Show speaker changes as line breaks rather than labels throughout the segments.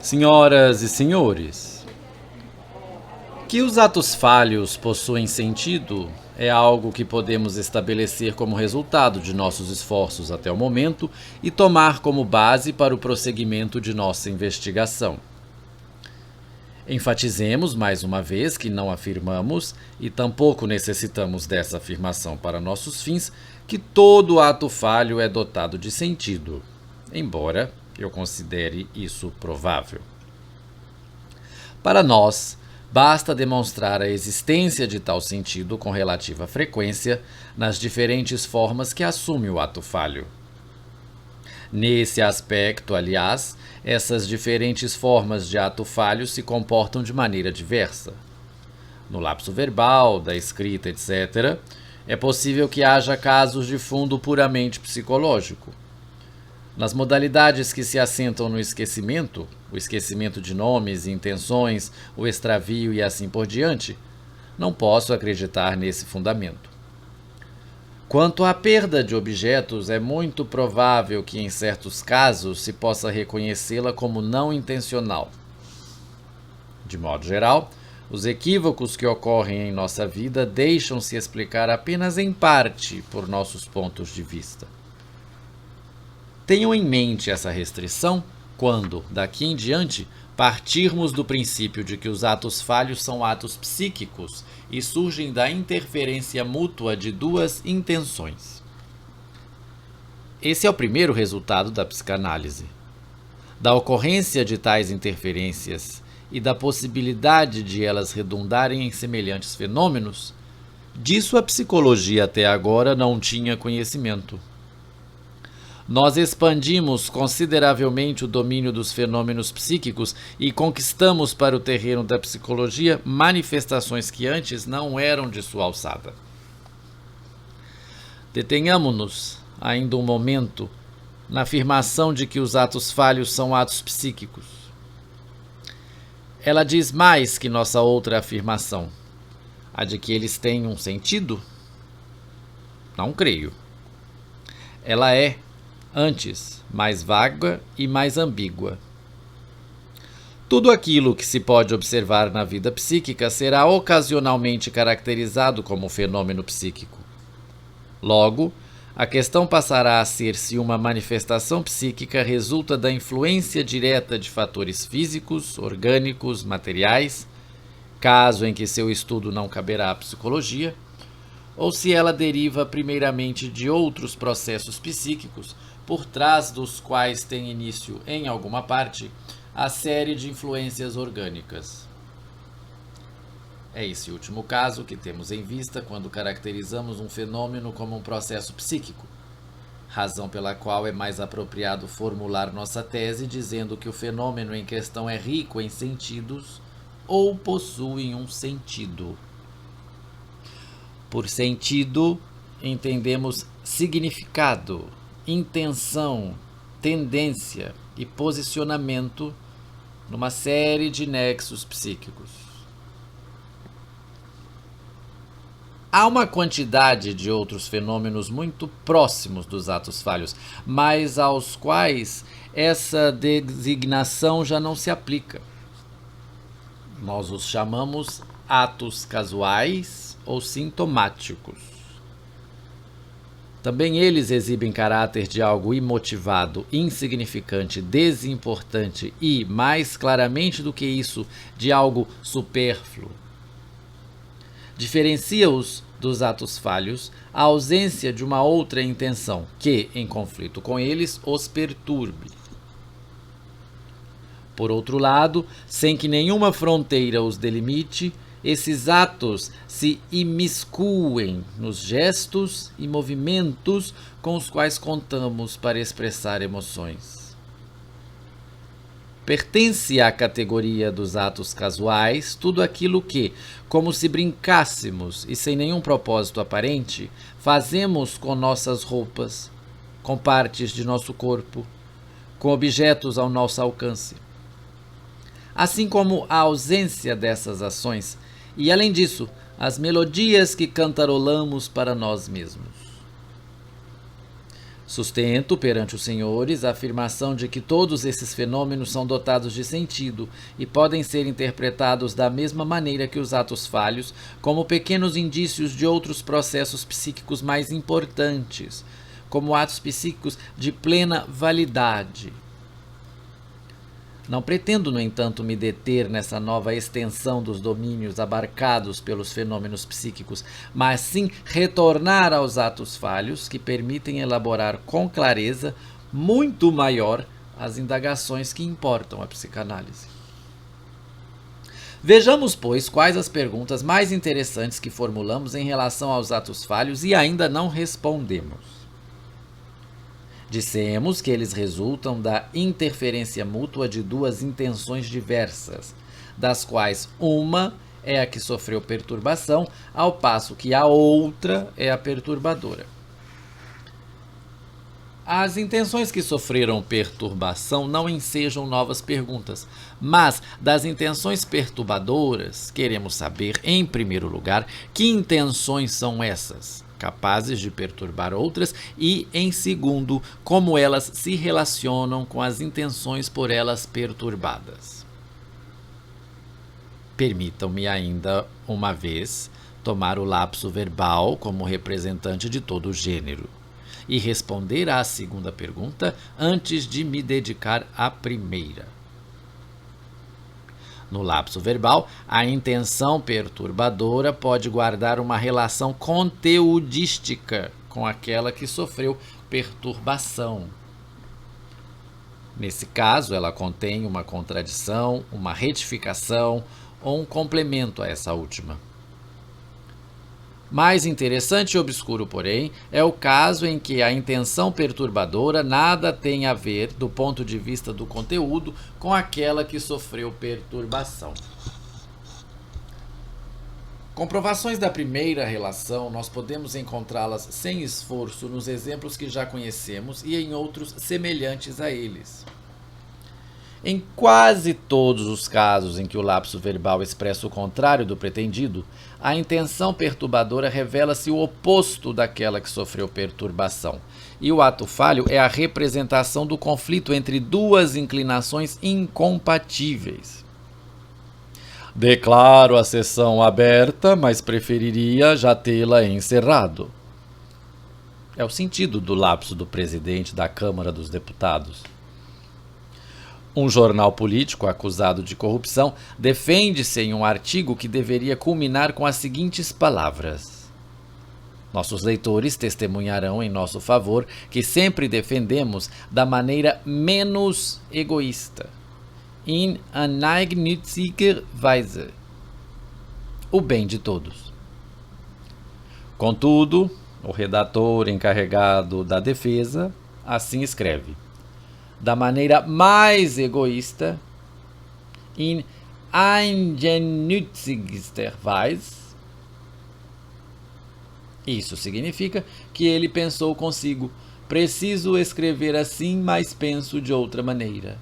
Senhoras e senhores, que os atos falhos possuem sentido é algo que podemos estabelecer como resultado de nossos esforços até o momento e tomar como base para o prosseguimento de nossa investigação. Enfatizemos mais uma vez que não afirmamos, e tampouco necessitamos dessa afirmação para nossos fins, que todo ato falho é dotado de sentido, embora eu considere isso provável. Para nós, basta demonstrar a existência de tal sentido com relativa frequência nas diferentes formas que assume o ato falho. Nesse aspecto, aliás, essas diferentes formas de ato falho se comportam de maneira diversa. No lapso verbal, da escrita, etc., é possível que haja casos de fundo puramente psicológico. Nas modalidades que se assentam no esquecimento, o esquecimento de nomes e intenções, o extravio e assim por diante, não posso acreditar nesse fundamento. Quanto à perda de objetos, é muito provável que em certos casos se possa reconhecê-la como não intencional. De modo geral, os equívocos que ocorrem em nossa vida deixam-se explicar apenas em parte por nossos pontos de vista. Tenham em mente essa restrição quando, daqui em diante, partirmos do princípio de que os atos falhos são atos psíquicos e surgem da interferência mútua de duas intenções. Esse é o primeiro resultado da psicanálise. Da ocorrência de tais interferências e da possibilidade de elas redundarem em semelhantes fenômenos, disso a psicologia até agora não tinha conhecimento. Nós expandimos consideravelmente o domínio dos fenômenos psíquicos e conquistamos para o terreno da psicologia manifestações que antes não eram de sua alçada. Detenhamo-nos ainda um momento na afirmação de que os atos falhos são atos psíquicos. Ela diz mais que nossa outra afirmação, a de que eles têm um sentido? Não creio. Ela é, antes, mais vaga e mais ambígua. Tudo aquilo que se pode observar na vida psíquica será ocasionalmente caracterizado como fenômeno psíquico. Logo, a questão passará a ser se uma manifestação psíquica resulta da influência direta de fatores físicos, orgânicos, materiais, caso em que seu estudo não caberá à psicologia, ou se ela deriva primeiramente de outros processos psíquicos, por trás dos quais tem início, em alguma parte, a série de influências orgânicas. É esse último caso que temos em vista quando caracterizamos um fenômeno como um processo psíquico, razão pela qual é mais apropriado formular nossa tese dizendo que o fenômeno em questão é rico em sentidos ou possui um sentido. Por sentido, entendemos significado, intenção, tendência e posicionamento numa série de nexos psíquicos. Há uma quantidade de outros fenômenos muito próximos dos atos falhos, mas aos quais essa designação já não se aplica. Nós os chamamos atos casuais ou sintomáticos. Também eles exibem caráter de algo imotivado, insignificante, desimportante e, mais claramente do que isso, de algo supérfluo. Diferencia-os dos atos falhos a ausência de uma outra intenção que, em conflito com eles, os perturbe. Por outro lado, sem que nenhuma fronteira os delimite, esses atos se imiscuem nos gestos e movimentos com os quais contamos para expressar emoções. Pertence à categoria dos atos casuais tudo aquilo que, como se brincássemos e sem nenhum propósito aparente, fazemos com nossas roupas, com partes de nosso corpo, com objetos ao nosso alcance. Assim como a ausência dessas ações e, além disso, as melodias que cantarolamos para nós mesmos. Sustento perante os senhores a afirmação de que todos esses fenômenos são dotados de sentido e podem ser interpretados da mesma maneira que os atos falhos, como pequenos indícios de outros processos psíquicos mais importantes, como atos psíquicos de plena validade. Não pretendo, no entanto, me deter nessa nova extensão dos domínios abarcados pelos fenômenos psíquicos, mas sim retornar aos atos falhos que permitem elaborar com clareza muito maior as indagações que importam à psicanálise. Vejamos, pois, quais as perguntas mais interessantes que formulamos em relação aos atos falhos e ainda não respondemos. Dissemos que eles resultam da interferência mútua de duas intenções diversas, das quais uma é a que sofreu perturbação, ao passo que a outra é a perturbadora. As intenções que sofreram perturbação não ensejam novas perguntas, mas das intenções perturbadoras, queremos saber, em primeiro lugar, que intenções são essas, capazes de perturbar outras, e, em segundo, como elas se relacionam com as intenções por elas perturbadas. Permitam-me ainda, uma vez, tomar o lapso verbal como representante de todo o gênero e responder à segunda pergunta antes de me dedicar à primeira. No lapso verbal, a intenção perturbadora pode guardar uma relação conteudística com aquela que sofreu perturbação. Nesse caso, ela contém uma contradição, uma retificação ou um complemento a essa última. Mais interessante e obscuro, porém, é o caso em que a intenção perturbadora nada tem a ver, do ponto de vista do conteúdo, com aquela que sofreu perturbação. Comprovações da primeira relação nós podemos encontrá-las sem esforço nos exemplos que já conhecemos e em outros semelhantes a eles. Em quase todos os casos em que o lapso verbal expressa o contrário do pretendido, a intenção perturbadora revela-se o oposto daquela que sofreu perturbação, e o ato falho é a representação do conflito entre duas inclinações incompatíveis. Declaro a sessão aberta, mas preferiria já tê-la encerrado. É o sentido do lapso do presidente da Câmara dos Deputados. Um jornal político acusado de corrupção defende-se em um artigo que deveria culminar com as seguintes palavras: nossos leitores testemunharão em nosso favor que sempre defendemos da maneira menos egoísta, in eigennütziger Weise, o bem de todos. Contudo, o redator encarregado da defesa assim escreve: da maneira mais egoísta, in eigennützigster Weise. Isso significa que ele pensou consigo: preciso escrever assim, mas penso de outra maneira.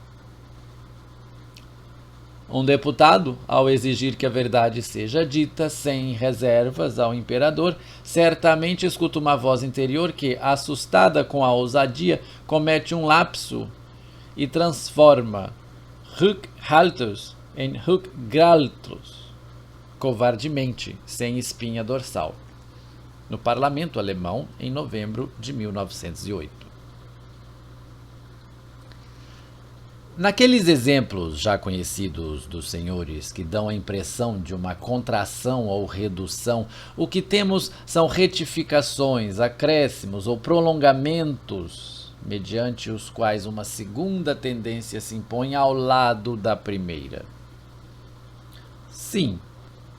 Um deputado, ao exigir que a verdade seja dita sem reservas ao imperador, certamente escuta uma voz interior que, assustada com a ousadia, comete um lapso e transforma Rückhaltus em Rückgratulus, covardemente, sem espinha dorsal, no parlamento alemão em novembro de 1908. Naqueles exemplos já conhecidos dos senhores que dão a impressão de uma contração ou redução, o que temos são retificações, acréscimos ou prolongamentos, mediante os quais uma segunda tendência se impõe ao lado da primeira. Sim,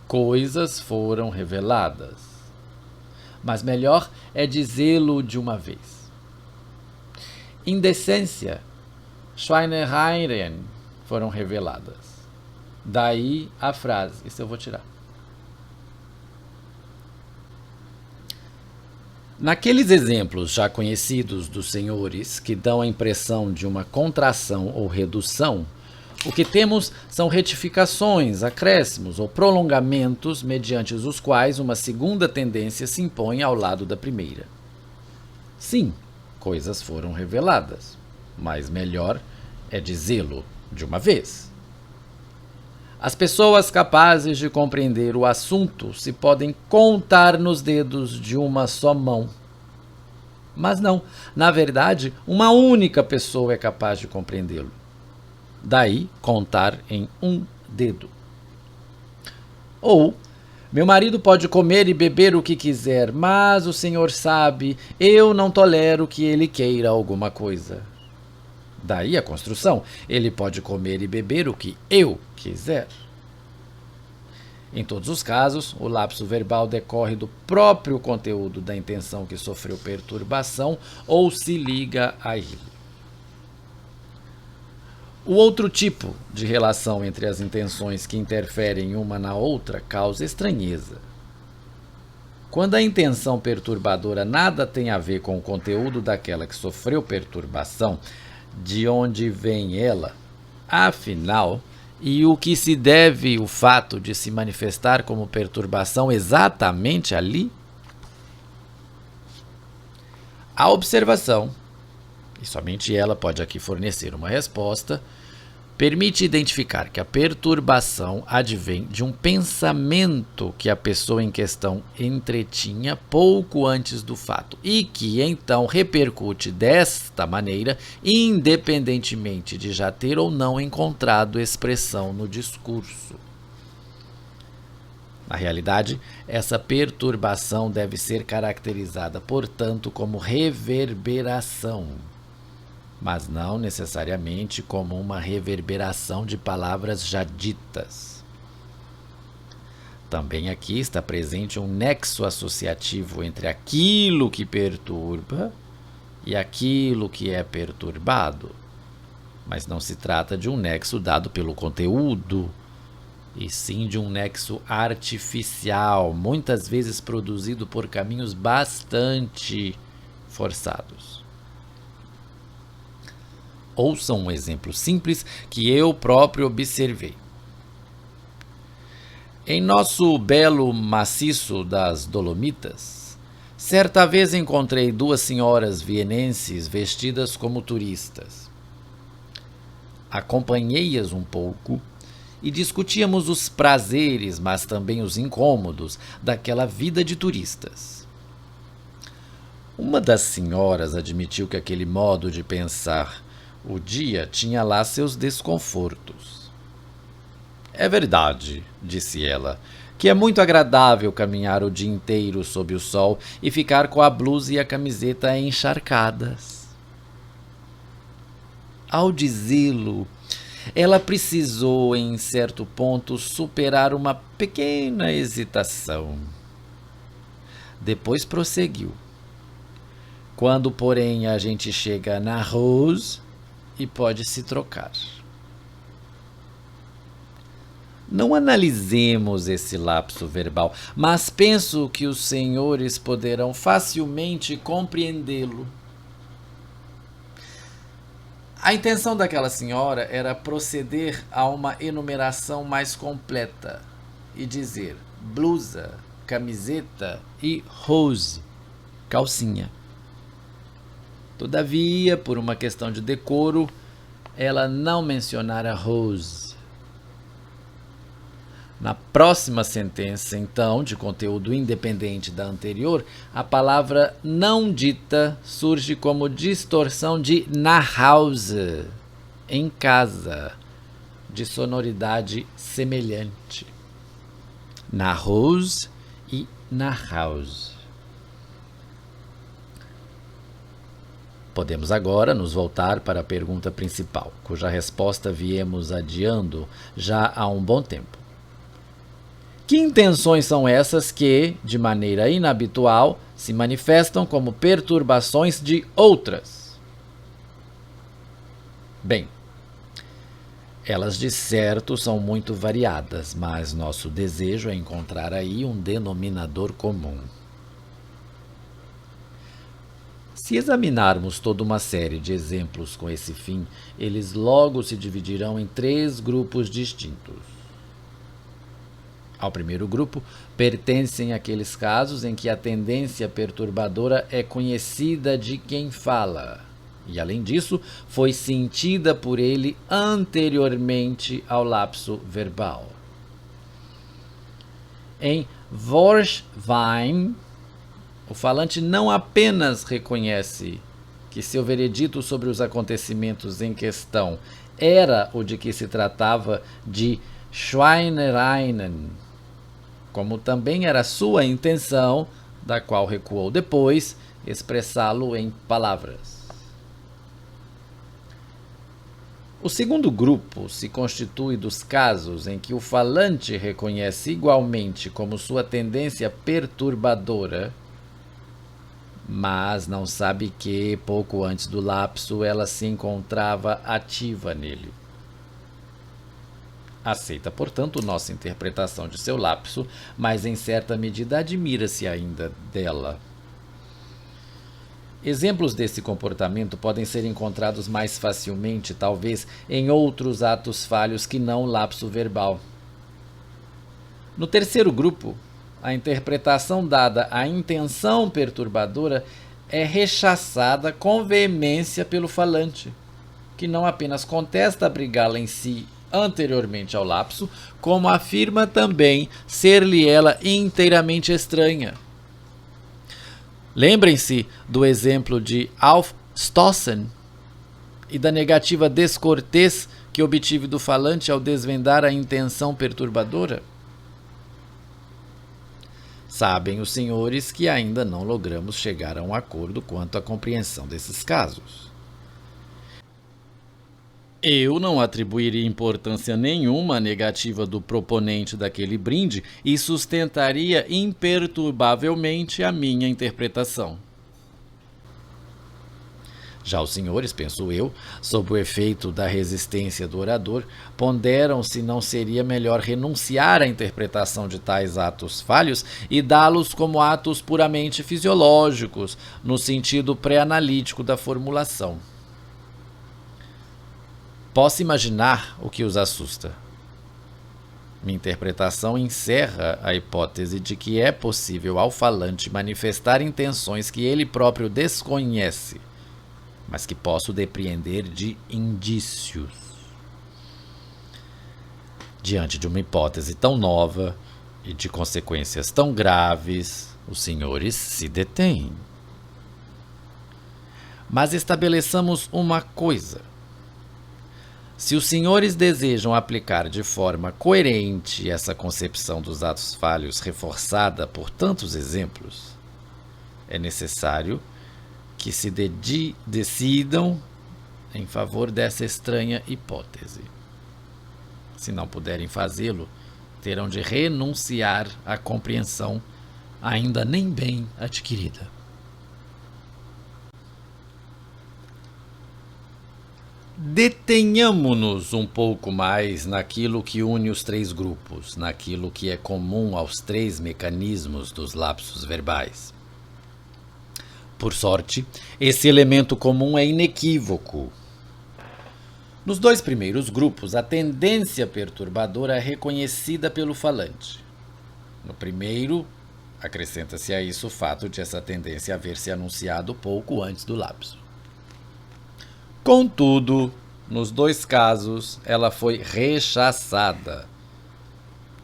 coisas foram reveladas, mas melhor é dizê-lo de uma vez. Indecência, Schweinereien foram reveladas. Daí a frase, isso eu vou tirar. Naqueles exemplos já conhecidos dos senhores que dão a impressão de uma contração ou redução, o que temos são retificações, acréscimos ou prolongamentos mediante os quais uma segunda tendência se impõe ao lado da primeira. Sim, coisas foram reveladas, mas melhor é dizê-lo de uma vez. As pessoas capazes de compreender o assunto se podem contar nos dedos de uma só mão. Mas não, na verdade, uma única pessoa é capaz de compreendê-lo. Daí, contar em um dedo. Ou, meu marido pode comer e beber o que quiser, mas o Senhor sabe, eu não tolero que ele queira alguma coisa. Daí a construção, ele pode comer e beber o que eu quiser. Em todos os casos, o lapso verbal decorre do próprio conteúdo da intenção que sofreu perturbação ou se liga a ele. O outro tipo de relação entre as intenções que interferem uma na outra causa estranheza. Quando a intenção perturbadora nada tem a ver com o conteúdo daquela que sofreu perturbação, de onde vem ela, afinal, e o que se deve o fato de se manifestar como perturbação exatamente ali? A observação, e somente ela pode aqui fornecer uma resposta, permite identificar que a perturbação advém de um pensamento que a pessoa em questão entretinha pouco antes do fato e que então repercute desta maneira, independentemente de já ter ou não encontrado expressão no discurso. Na realidade, essa perturbação deve ser caracterizada, portanto, como reverberação, mas não necessariamente como uma reverberação de palavras já ditas. Também aqui está presente um nexo associativo entre aquilo que perturba e aquilo que é perturbado, mas não se trata de um nexo dado pelo conteúdo, e sim de um nexo artificial, muitas vezes produzido por caminhos bastante forçados. Ouçam um exemplo simples que eu próprio observei. Em nosso belo maciço das Dolomitas, certa vez encontrei duas senhoras vienenses vestidas como turistas. Acompanhei-as um pouco e discutíamos os prazeres, mas também os incômodos daquela vida de turistas. Uma das senhoras admitiu que aquele modo de pensar o dia tinha lá seus desconfortos. É verdade, disse ela, que é muito agradável caminhar o dia inteiro sob o sol e ficar com a blusa e a camiseta encharcadas. Ao dizê-lo, ela precisou, em certo ponto, superar uma pequena hesitação. Depois prosseguiu. Quando, porém, a gente chega na Rose e pode se trocar. Não analisemos esse lapso verbal, mas penso que os senhores poderão facilmente compreendê-lo. A intenção daquela senhora era proceder a uma enumeração mais completa e dizer blusa, camiseta e rose, calcinha. Todavia, por uma questão de decoro, ela não mencionara rose. Na próxima sentença, então, de conteúdo independente da anterior, a palavra não dita surge como distorção de na house, em casa, de sonoridade semelhante. Na rose e na house. Podemos agora nos voltar para a pergunta principal, cuja resposta viemos adiando já há um bom tempo. Que intenções são essas que, de maneira inabitual, se manifestam como perturbações de outras? Bem, elas de certo são muito variadas, mas nosso desejo é encontrar aí um denominador comum. Se examinarmos toda uma série de exemplos com esse fim, eles logo se dividirão em 3 grupos distintos. Ao primeiro grupo pertencem aqueles casos em que a tendência perturbadora é conhecida de quem fala e, além disso, foi sentida por ele anteriormente ao lapso verbal. Em Worschwein, o falante não apenas reconhece que seu veredito sobre os acontecimentos em questão era o de que se tratava de Schweinereien, como também era sua intenção, da qual recuou depois, expressá-lo em palavras. O segundo grupo se constitui dos casos em que o falante reconhece igualmente como sua tendência perturbadora, mas não sabe que, pouco antes do lapso, ela se encontrava ativa nele. Aceita, portanto, nossa interpretação de seu lapso, mas em certa medida admira-se ainda dela. Exemplos desse comportamento podem ser encontrados mais facilmente, talvez, em outros atos falhos que não o lapso verbal. No terceiro grupo, a interpretação dada à intenção perturbadora é rechaçada com veemência pelo falante, que não apenas contesta abrigá-la em si anteriormente ao lapso, como afirma também ser-lhe ela inteiramente estranha. Lembrem-se do exemplo de Alf Stossen e da negativa descortês que obtive do falante ao desvendar a intenção perturbadora? Sabem os senhores que ainda não logramos chegar a um acordo quanto à compreensão desses casos. Eu não atribuiria importância nenhuma à negativa do proponente daquele brinde e sustentaria imperturbavelmente a minha interpretação. Já os senhores, penso eu, sob o efeito da resistência do orador, ponderam se não seria melhor renunciar à interpretação de tais atos falhos e dá-los como atos puramente fisiológicos, no sentido pré-analítico da formulação. Posso imaginar o que os assusta. Minha interpretação encerra a hipótese de que é possível ao falante manifestar intenções que ele próprio desconhece, mas que posso depreender de indícios. Diante de uma hipótese tão nova e de consequências tão graves, os senhores se detêm. Mas estabeleçamos uma coisa. Se os senhores desejam aplicar de forma coerente essa concepção dos atos falhos reforçada por tantos exemplos, é necessário que se decidam em favor dessa estranha hipótese. Se não puderem fazê-lo, terão de renunciar à compreensão ainda nem bem adquirida. Detenhamo-nos um pouco mais naquilo que une os três grupos, naquilo que é comum aos três mecanismos dos lapsos verbais. Por sorte, esse elemento comum é inequívoco. Nos dois primeiros grupos, a tendência perturbadora é reconhecida pelo falante. No primeiro, acrescenta-se a isso o fato de essa tendência haver se anunciado pouco antes do lapso. Contudo, nos dois casos, ela foi rechaçada.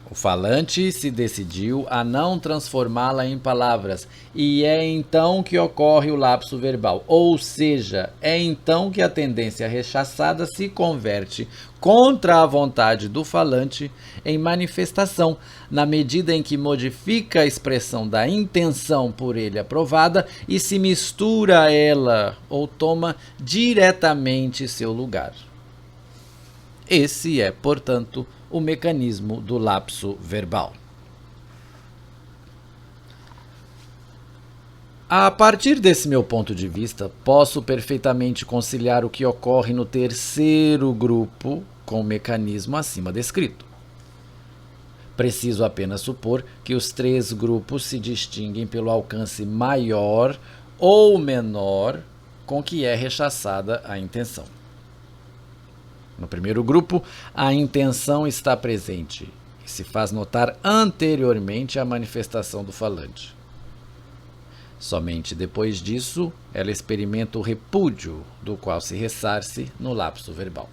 O falante se decidiu a não transformá-la em palavras, e é então que ocorre o lapso verbal, ou seja, é então que a tendência rechaçada se converte contra a vontade do falante em manifestação, na medida em que modifica a expressão da intenção por ele aprovada e se mistura a ela ou toma diretamente seu lugar. Esse é, portanto, o mecanismo do lapso verbal. A partir desse meu ponto de vista, posso perfeitamente conciliar o que ocorre no terceiro grupo com o mecanismo acima descrito. Preciso apenas supor que os três grupos se distinguem pelo alcance maior ou menor com que é rechaçada a intenção. No primeiro grupo, a intenção está presente e se faz notar anteriormente à manifestação do falante. Somente depois disso, ela experimenta o repúdio, do qual se ressarce no lapso verbal.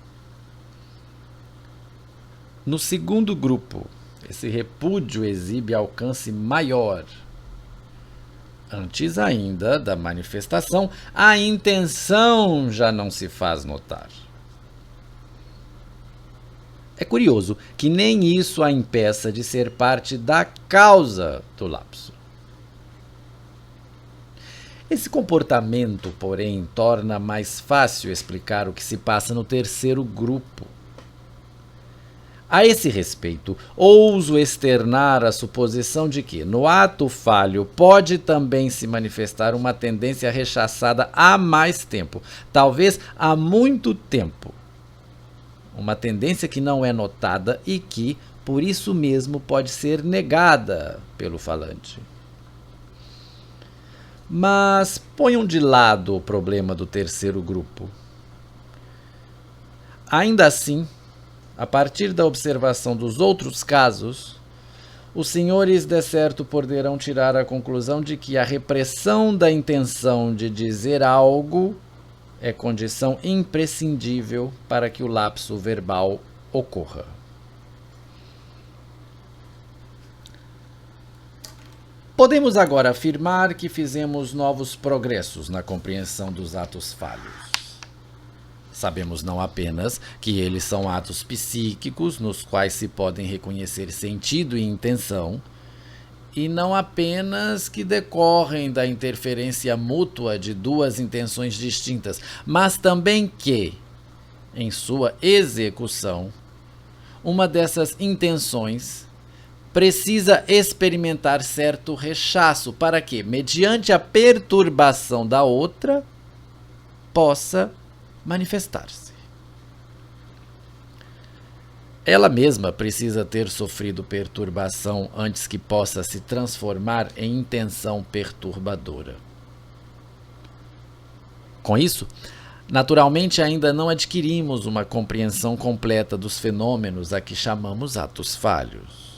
No segundo grupo, esse repúdio exibe alcance maior. Antes ainda da manifestação, a intenção já não se faz notar. É curioso que nem isso a impeça de ser parte da causa do lapso. Esse comportamento, porém, torna mais fácil explicar o que se passa no terceiro grupo. A esse respeito, ouso externar a suposição de que, no ato falho, pode também se manifestar uma tendência rechaçada há mais tempo, talvez há muito tempo. Uma tendência que não é notada e que, por isso mesmo, pode ser negada pelo falante. Mas ponham de lado o problema do terceiro grupo. Ainda assim, a partir da observação dos outros casos, os senhores de certo poderão tirar a conclusão de que a repressão da intenção de dizer algo é condição imprescindível para que o lapso verbal ocorra. Podemos agora afirmar que fizemos novos progressos na compreensão dos atos falhos. Sabemos não apenas que eles são atos psíquicos nos quais se podem reconhecer sentido e intenção, e não apenas que decorrem da interferência mútua de duas intenções distintas, mas também que, em sua execução, uma dessas intenções precisa experimentar certo rechaço para que, mediante a perturbação da outra, possa manifestar-se. Ela mesma precisa ter sofrido perturbação antes que possa se transformar em intenção perturbadora. Com isso, naturalmente ainda não adquirimos uma compreensão completa dos fenômenos a que chamamos atos falhos.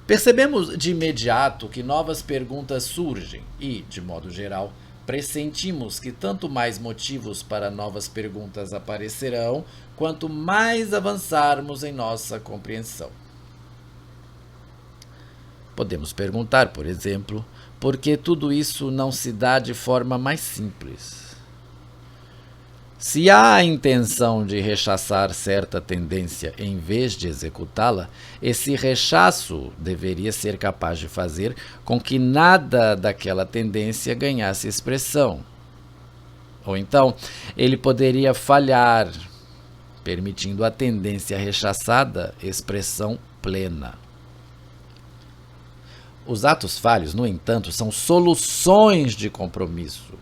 Percebemos de imediato que novas perguntas surgem e, de modo geral, pressentimos que tanto mais motivos para novas perguntas aparecerão, quanto mais avançarmos em nossa compreensão. Podemos perguntar, por exemplo, por que tudo isso não se dá de forma mais simples? Se há a intenção de rechaçar certa tendência em vez de executá-la, esse rechaço deveria ser capaz de fazer com que nada daquela tendência ganhasse expressão. Ou então, ele poderia falhar, permitindo à tendência rechaçada expressão plena. Os atos falhos, no entanto, são soluções de compromisso.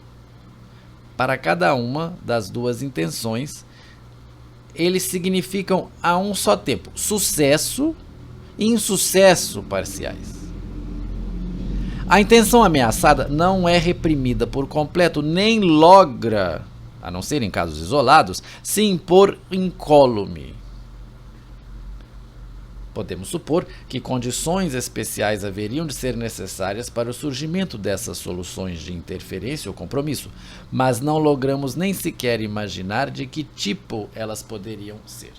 Para cada uma das duas intenções, eles significam a um só tempo sucesso e insucesso parciais. A intenção ameaçada não é reprimida por completo, nem logra, a não ser em casos isolados, se impor incólume. Podemos supor que condições especiais haveriam de ser necessárias para o surgimento dessas soluções de interferência ou compromisso, mas não logramos nem sequer imaginar de que tipo elas poderiam ser.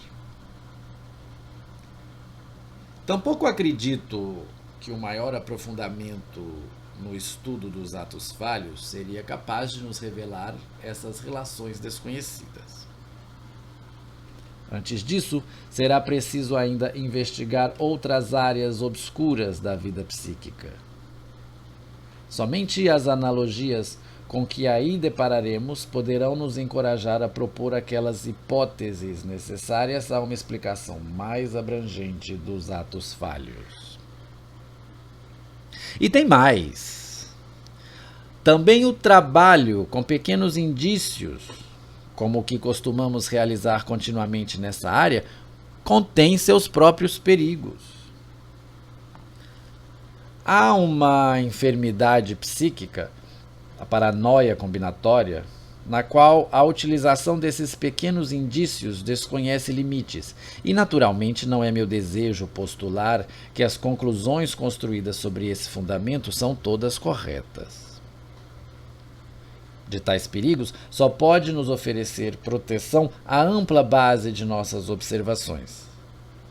Tampouco acredito que o maior aprofundamento no estudo dos atos falhos seria capaz de nos revelar essas relações desconhecidas. Antes disso, será preciso ainda investigar outras áreas obscuras da vida psíquica. Somente as analogias com que aí depararemos poderão nos encorajar a propor aquelas hipóteses necessárias a uma explicação mais abrangente dos atos falhos. E tem mais. Também o trabalho com pequenos indícios, como o que costumamos realizar continuamente nessa área, contém seus próprios perigos. Há uma enfermidade psíquica, a paranoia combinatória, na qual a utilização desses pequenos indícios desconhece limites, e naturalmente não é meu desejo postular que as conclusões construídas sobre esse fundamento são todas corretas. De tais perigos, só pode nos oferecer proteção a ampla base de nossas observações.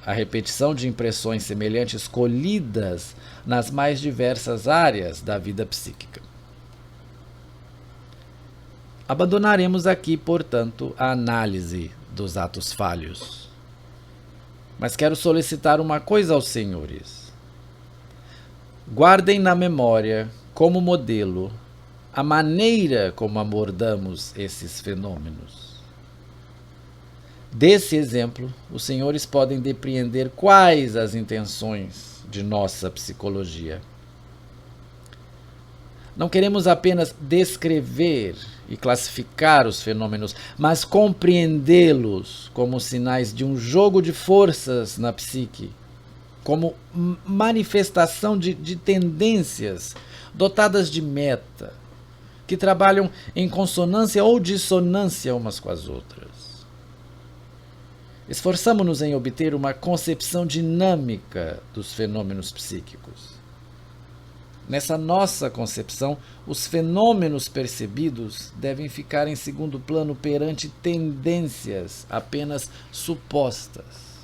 A repetição de impressões semelhantes colhidas nas mais diversas áreas da vida psíquica. Abandonaremos aqui, portanto, a análise dos atos falhos. Mas quero solicitar uma coisa aos senhores. Guardem na memória, como modelo, a maneira como abordamos esses fenômenos. Desse exemplo, os senhores podem depreender quais as intenções de nossa psicologia. Não queremos apenas descrever e classificar os fenômenos, mas compreendê-los como sinais de um jogo de forças na psique, como manifestação de tendências dotadas de meta, que trabalham em consonância ou dissonância umas com as outras. Esforçamo-nos em obter uma concepção dinâmica dos fenômenos psíquicos. Nessa nossa concepção, os fenômenos percebidos devem ficar em segundo plano perante tendências apenas supostas.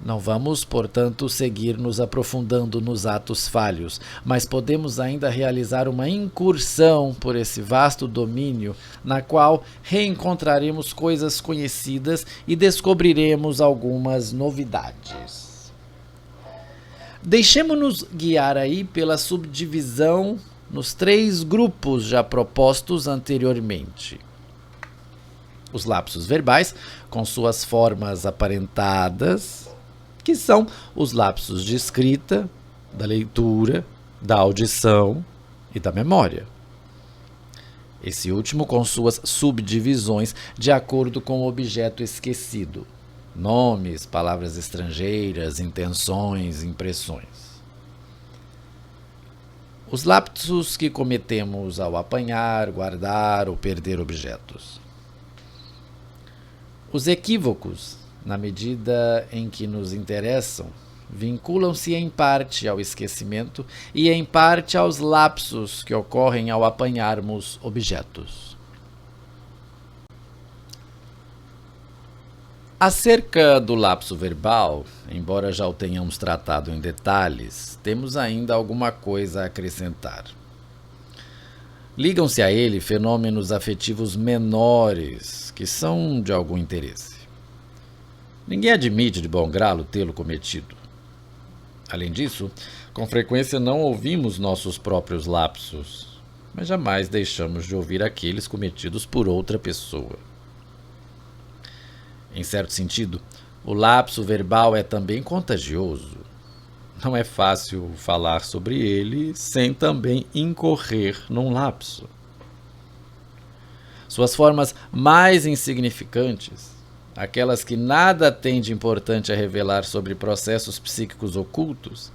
Não vamos, portanto, seguir nos aprofundando nos atos falhos, mas podemos ainda realizar uma incursão por esse vasto domínio, na qual reencontraremos coisas conhecidas e descobriremos algumas novidades. Deixemo-nos guiar aí pela subdivisão nos 3 grupos já propostos anteriormente. Os lapsos verbais, com suas formas aparentadas, que são os lapsos de escrita, da leitura, da audição e da memória. Esse último com suas subdivisões de acordo com o objeto esquecido. Nomes, palavras estrangeiras, intenções, impressões. Os lapsos que cometemos ao apanhar, guardar ou perder objetos. Os equívocos, na medida em que nos interessam, vinculam-se em parte ao esquecimento e em parte aos lapsos que ocorrem ao apanharmos objetos. Acerca do lapso verbal, embora já o tenhamos tratado em detalhes, temos ainda alguma coisa a acrescentar. Ligam-se a ele fenômenos afetivos menores, que são de algum interesse. Ninguém admite de bom grado tê-lo cometido. Além disso, com frequência não ouvimos nossos próprios lapsos, mas jamais deixamos de ouvir aqueles cometidos por outra pessoa. Em certo sentido, o lapso verbal é também contagioso. Não é fácil falar sobre ele sem também incorrer num lapso. Suas formas mais insignificantes, aquelas que nada têm de importante a revelar sobre processos psíquicos ocultos,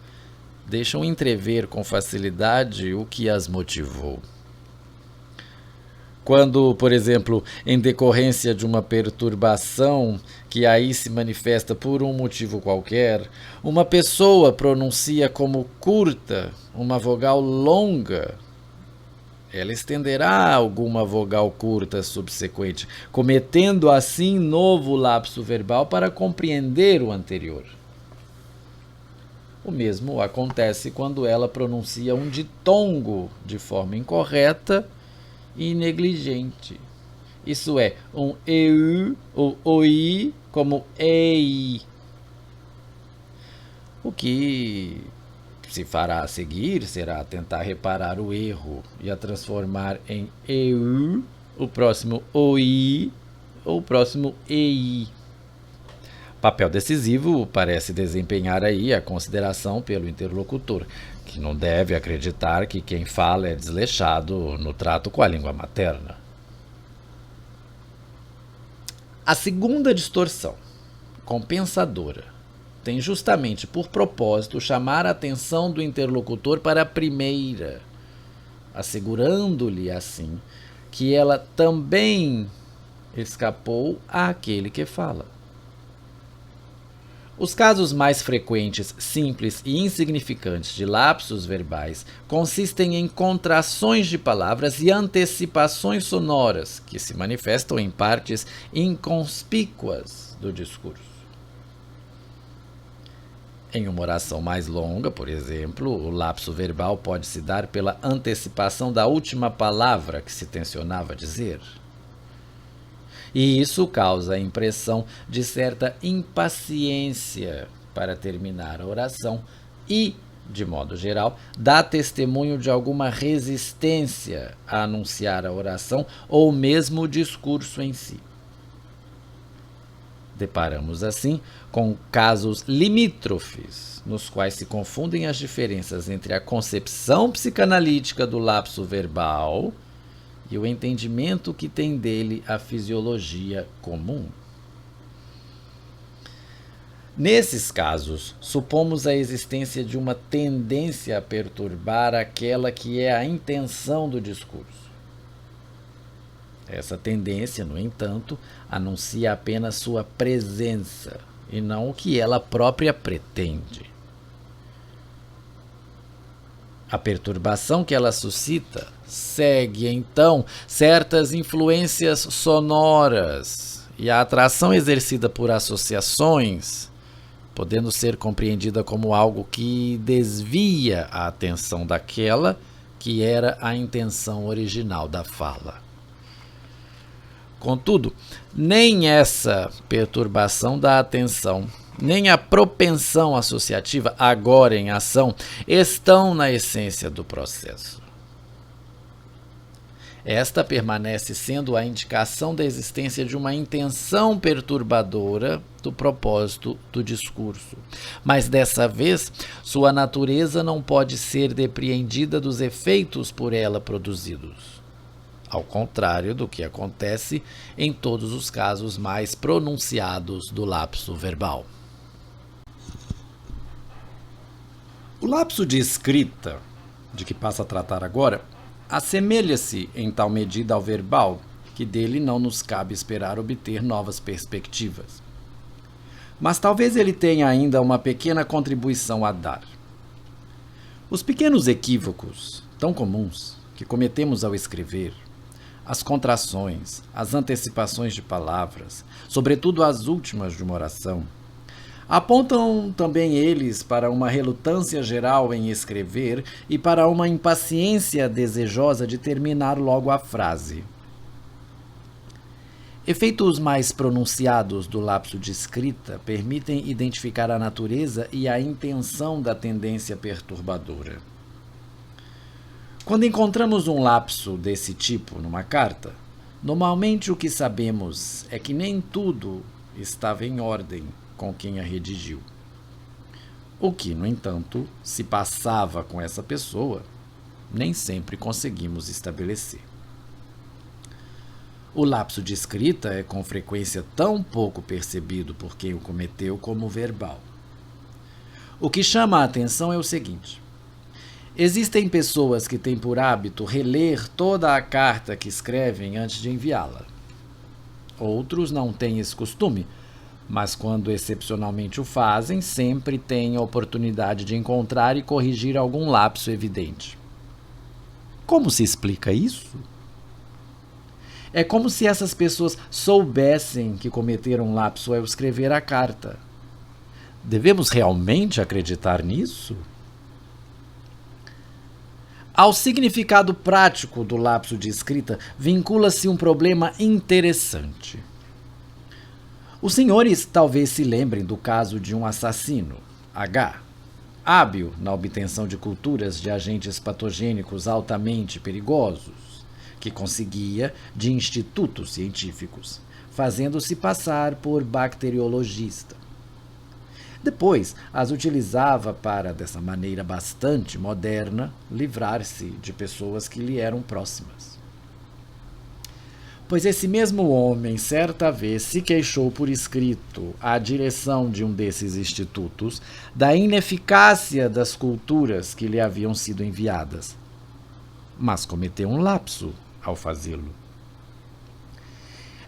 deixam entrever com facilidade o que as motivou. Quando, por exemplo, em decorrência de uma perturbação que aí se manifesta por um motivo qualquer, uma pessoa pronuncia como curta uma vogal longa, ela estenderá alguma vogal curta subsequente, cometendo assim novo lapso verbal para compreender o anterior. O mesmo acontece quando ela pronuncia um ditongo de forma incorreta e negligente. Isso é, um eu ou oi como ei. O que se fará a seguir será tentar reparar o erro e a transformar em eu o próximo oi ou o próximo ei. Papel decisivo parece desempenhar aí a consideração pelo interlocutor, que não deve acreditar que quem fala é desleixado no trato com a língua materna. A segunda distorção, compensadora, tem justamente por propósito chamar a atenção do interlocutor para a primeira, assegurando-lhe assim que ela também escapou àquele que fala. Os casos mais frequentes, simples e insignificantes de lapsos verbais consistem em contrações de palavras e antecipações sonoras que se manifestam em partes inconspícuas do discurso. Em uma oração mais longa, por exemplo, o lapso verbal pode se dar pela antecipação da última palavra que se tencionava dizer. E isso causa a impressão de certa impaciência para terminar a oração e, de modo geral, dá testemunho de alguma resistência a anunciar a oração ou mesmo o discurso em si. Deparamos, assim, com casos limítrofes, nos quais se confundem as diferenças entre a concepção psicanalítica do lapso verbal e o entendimento que tem dele a fisiologia comum. Nesses casos, supomos a existência de uma tendência a perturbar aquela que é a intenção do discurso. Essa tendência, no entanto, anuncia apenas sua presença e não o que ela própria pretende. A perturbação que ela suscita segue, então, certas influências sonoras e a atração exercida por associações, podendo ser compreendida como algo que desvia a atenção daquela que era a intenção original da fala. Contudo, nem essa perturbação da atenção, nem a propensão associativa, agora em ação, estão na essência do processo. Esta permanece sendo a indicação da existência de uma intenção perturbadora do propósito do discurso. Mas dessa vez, sua natureza não pode ser depreendida dos efeitos por ela produzidos. Ao contrário do que acontece em todos os casos mais pronunciados do lapso verbal. O lapso de escrita, de que passa a tratar agora, assemelha-se em tal medida ao verbal, que dele não nos cabe esperar obter novas perspectivas. Mas talvez ele tenha ainda uma pequena contribuição a dar. Os pequenos equívocos, tão comuns, que cometemos ao escrever, as contrações, as antecipações de palavras, sobretudo as últimas de uma oração, apontam também eles para uma relutância geral em escrever e para uma impaciência desejosa de terminar logo a frase. Efeitos mais pronunciados do lapso de escrita permitem identificar a natureza e a intenção da tendência perturbadora. Quando encontramos um lapso desse tipo numa carta, normalmente o que sabemos é que nem tudo estava em ordem com quem a redigiu. O que, no entanto, se passava com essa pessoa, nem sempre conseguimos estabelecer. O lapso de escrita é com frequência tão pouco percebido por quem o cometeu como verbal. O que chama a atenção é o seguinte: existem pessoas que têm por hábito reler toda a carta que escrevem antes de enviá-la. Outros não têm esse costume, mas quando excepcionalmente o fazem, sempre têm a oportunidade de encontrar e corrigir algum lapso evidente. Como se explica isso? É como se essas pessoas soubessem que cometeram um lapso ao escrever a carta. Devemos realmente acreditar nisso? Ao significado prático do lapso de escrita, vincula-se um problema interessante. Os senhores talvez se lembrem do caso de um assassino, H., hábil na obtenção de culturas de agentes patogênicos altamente perigosos, que conseguia de institutos científicos, fazendo-se passar por bacteriologista. Depois, as utilizava para, dessa maneira bastante moderna, livrar-se de pessoas que lhe eram próximas. Pois esse mesmo homem, certa vez, se queixou por escrito à direção de um desses institutos da ineficácia das culturas que lhe haviam sido enviadas. mas cometeu um lapso ao fazê-lo.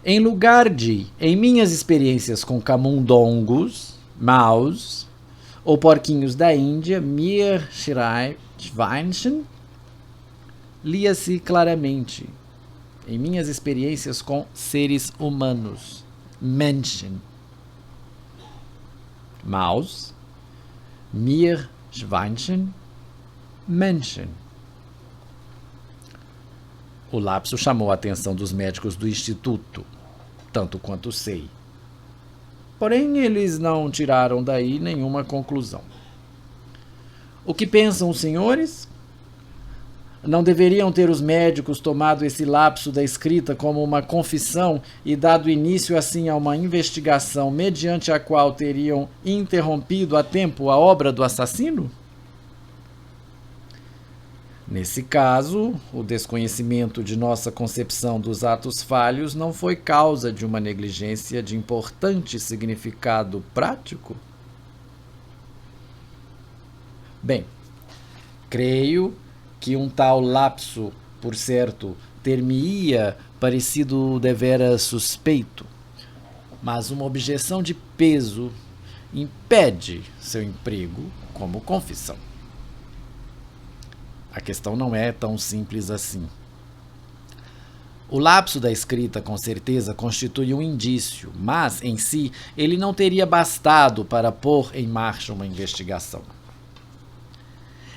Em lugar de, em minhas experiências com camundongos, maus ou porquinhos da Índia, Meerschweinchen, lia-se claramente. Em minhas experiências com seres humanos, Menschen. Maus, Meerschweinchen, Menschen. O lapso chamou a atenção dos médicos do instituto, tanto quanto sei. Porém, eles não tiraram daí nenhuma conclusão. O que pensam os senhores? Não deveriam ter os médicos tomado esse lapso da escrita como uma confissão e dado início assim a uma investigação mediante a qual teriam interrompido a tempo a obra do assassino? Nesse caso, o desconhecimento de nossa concepção dos atos falhos não foi causa de uma negligência de importante significado prático? Bem, creio que um tal lapso, por certo, ter-me-ia parecido deveras suspeito, mas uma objeção de peso impede seu emprego como confissão. A questão não é tão simples assim. O lapso da escrita, com certeza, constitui um indício, mas, em si, ele não teria bastado para pôr em marcha uma investigação.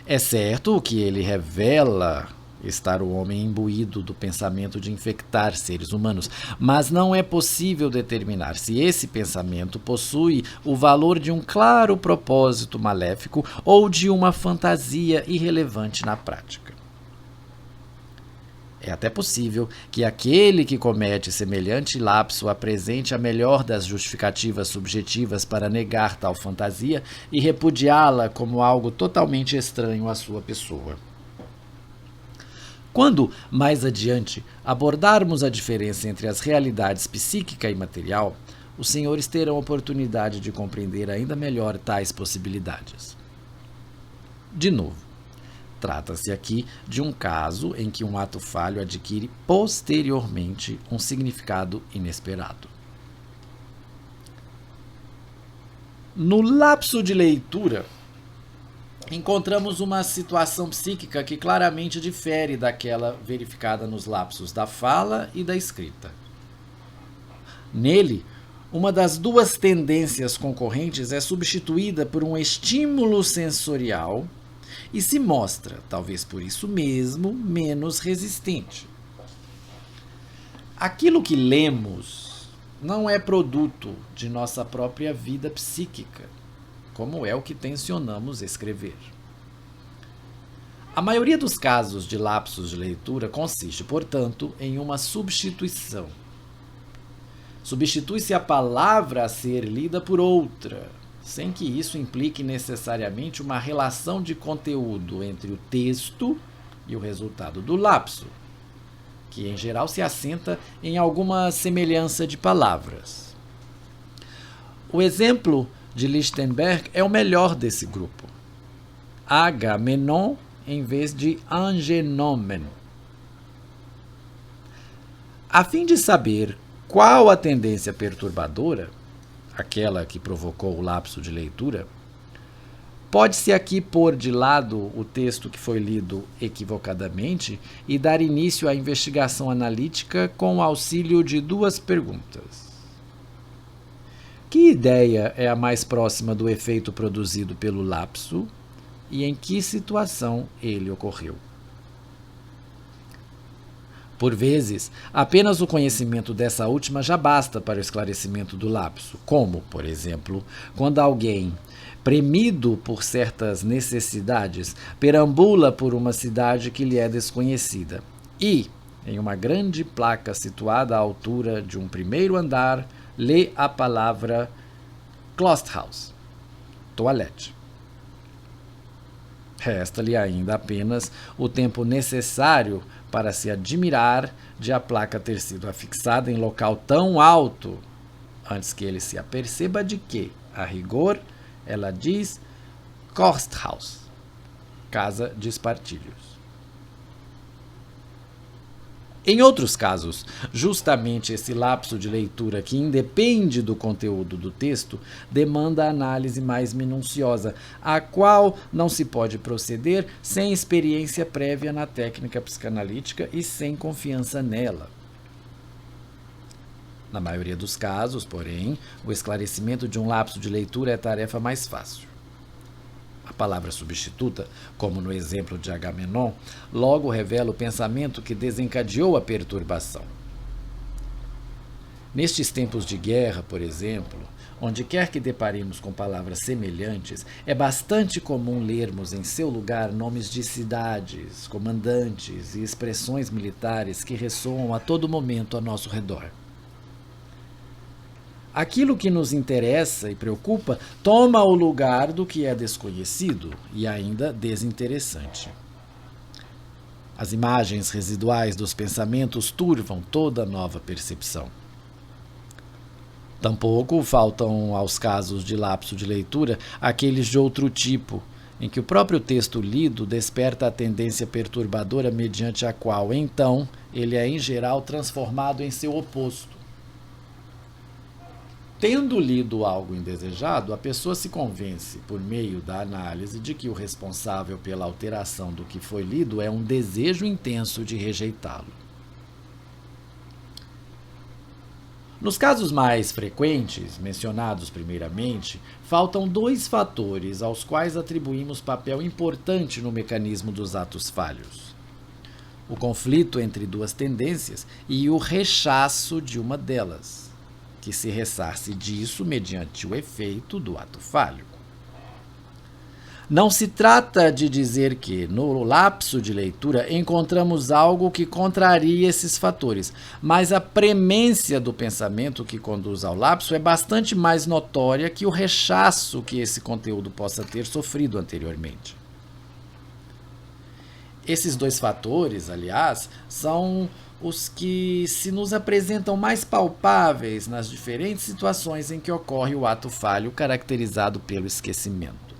É certo que ele revela estar o homem imbuído do pensamento de infectar seres humanos, mas não é possível determinar se esse pensamento possui o valor de um claro propósito maléfico ou de uma fantasia irrelevante na prática. É até possível que aquele que comete semelhante lapso apresente a melhor das justificativas subjetivas para negar tal fantasia e repudiá-la como algo totalmente estranho à sua pessoa. Quando, mais adiante, abordarmos a diferença entre as realidades psíquica e material, os senhores terão oportunidade de compreender ainda melhor tais possibilidades. De novo, trata-se aqui de um caso em que um ato falho adquire posteriormente um significado inesperado. No lapso de leitura, encontramos uma situação psíquica que claramente difere daquela verificada nos lapsos da fala e da escrita. Nele, uma das duas tendências concorrentes é substituída por um estímulo sensorial e se mostra, talvez por isso mesmo, menos resistente. Aquilo que lemos não é produto de nossa própria vida psíquica, como é o que tencionamos escrever. A maioria dos casos de lapsos de leitura consiste, portanto, em uma substituição. Substitui-se a palavra a ser lida por outra, sem que isso implique necessariamente uma relação de conteúdo entre o texto e o resultado do lapso, que em geral se assenta em alguma semelhança de palavras. O exemplo de Lichtenberg é o melhor desse grupo. Agamenon em vez de Angenomen. A fim de saber qual a tendência perturbadora, aquela que provocou o lapso de leitura, pode-se aqui pôr de lado o texto que foi lido equivocadamente e dar início à investigação analítica com o auxílio de duas perguntas. Que ideia é a mais próxima do efeito produzido pelo lapso e em que situação ele ocorreu? Por vezes, apenas o conhecimento dessa última já basta para o esclarecimento do lapso, como, por exemplo, quando alguém, premido por certas necessidades, perambula por uma cidade que lhe é desconhecida e, em uma grande placa situada à altura de um primeiro andar, lê a palavra Klosthaus, toalete. Resta-lhe ainda apenas o tempo necessário para se admirar de a placa ter sido afixada em local tão alto, antes que ele se aperceba de que, a rigor, ela diz Kosthaus, casa de espartilhos. Em outros casos, justamente esse lapso de leitura que independe do conteúdo do texto demanda análise mais minuciosa, a qual não se pode proceder sem experiência prévia na técnica psicanalítica e sem confiança nela. Na maioria dos casos, porém, o esclarecimento de um lapso de leitura é tarefa mais fácil. A palavra substituta, como no exemplo de Agamenon, logo revela o pensamento que desencadeou a perturbação. Nestes tempos de guerra, por exemplo, onde quer que deparemos com palavras semelhantes, é bastante comum lermos em seu lugar nomes de cidades, comandantes e expressões militares que ressoam a todo momento a nosso redor. Aquilo que nos interessa e preocupa toma o lugar do que é desconhecido e ainda desinteressante. As imagens residuais dos pensamentos turvam toda nova percepção. Tampouco faltam aos casos de lapso de leitura aqueles de outro tipo, em que o próprio texto lido desperta a tendência perturbadora mediante a qual, então, ele é em geral transformado em seu oposto. Tendo lido algo indesejado, a pessoa se convence, por meio da análise, de que o responsável pela alteração do que foi lido é um desejo intenso de rejeitá-lo. Nos casos mais frequentes, mencionados primeiramente, faltam dois fatores aos quais atribuímos papel importante no mecanismo dos atos falhos: o conflito entre duas tendências e o rechaço de uma delas, que se ressarce disso mediante o efeito do ato falho. Não se trata de dizer que, no lapso de leitura, encontramos algo que contraria esses fatores, mas a premência do pensamento que conduz ao lapso é bastante mais notória que o rechaço que esse conteúdo possa ter sofrido anteriormente. Esses dois fatores, aliás, são os que se nos apresentam mais palpáveis nas diferentes situações em que ocorre o ato falho caracterizado pelo esquecimento.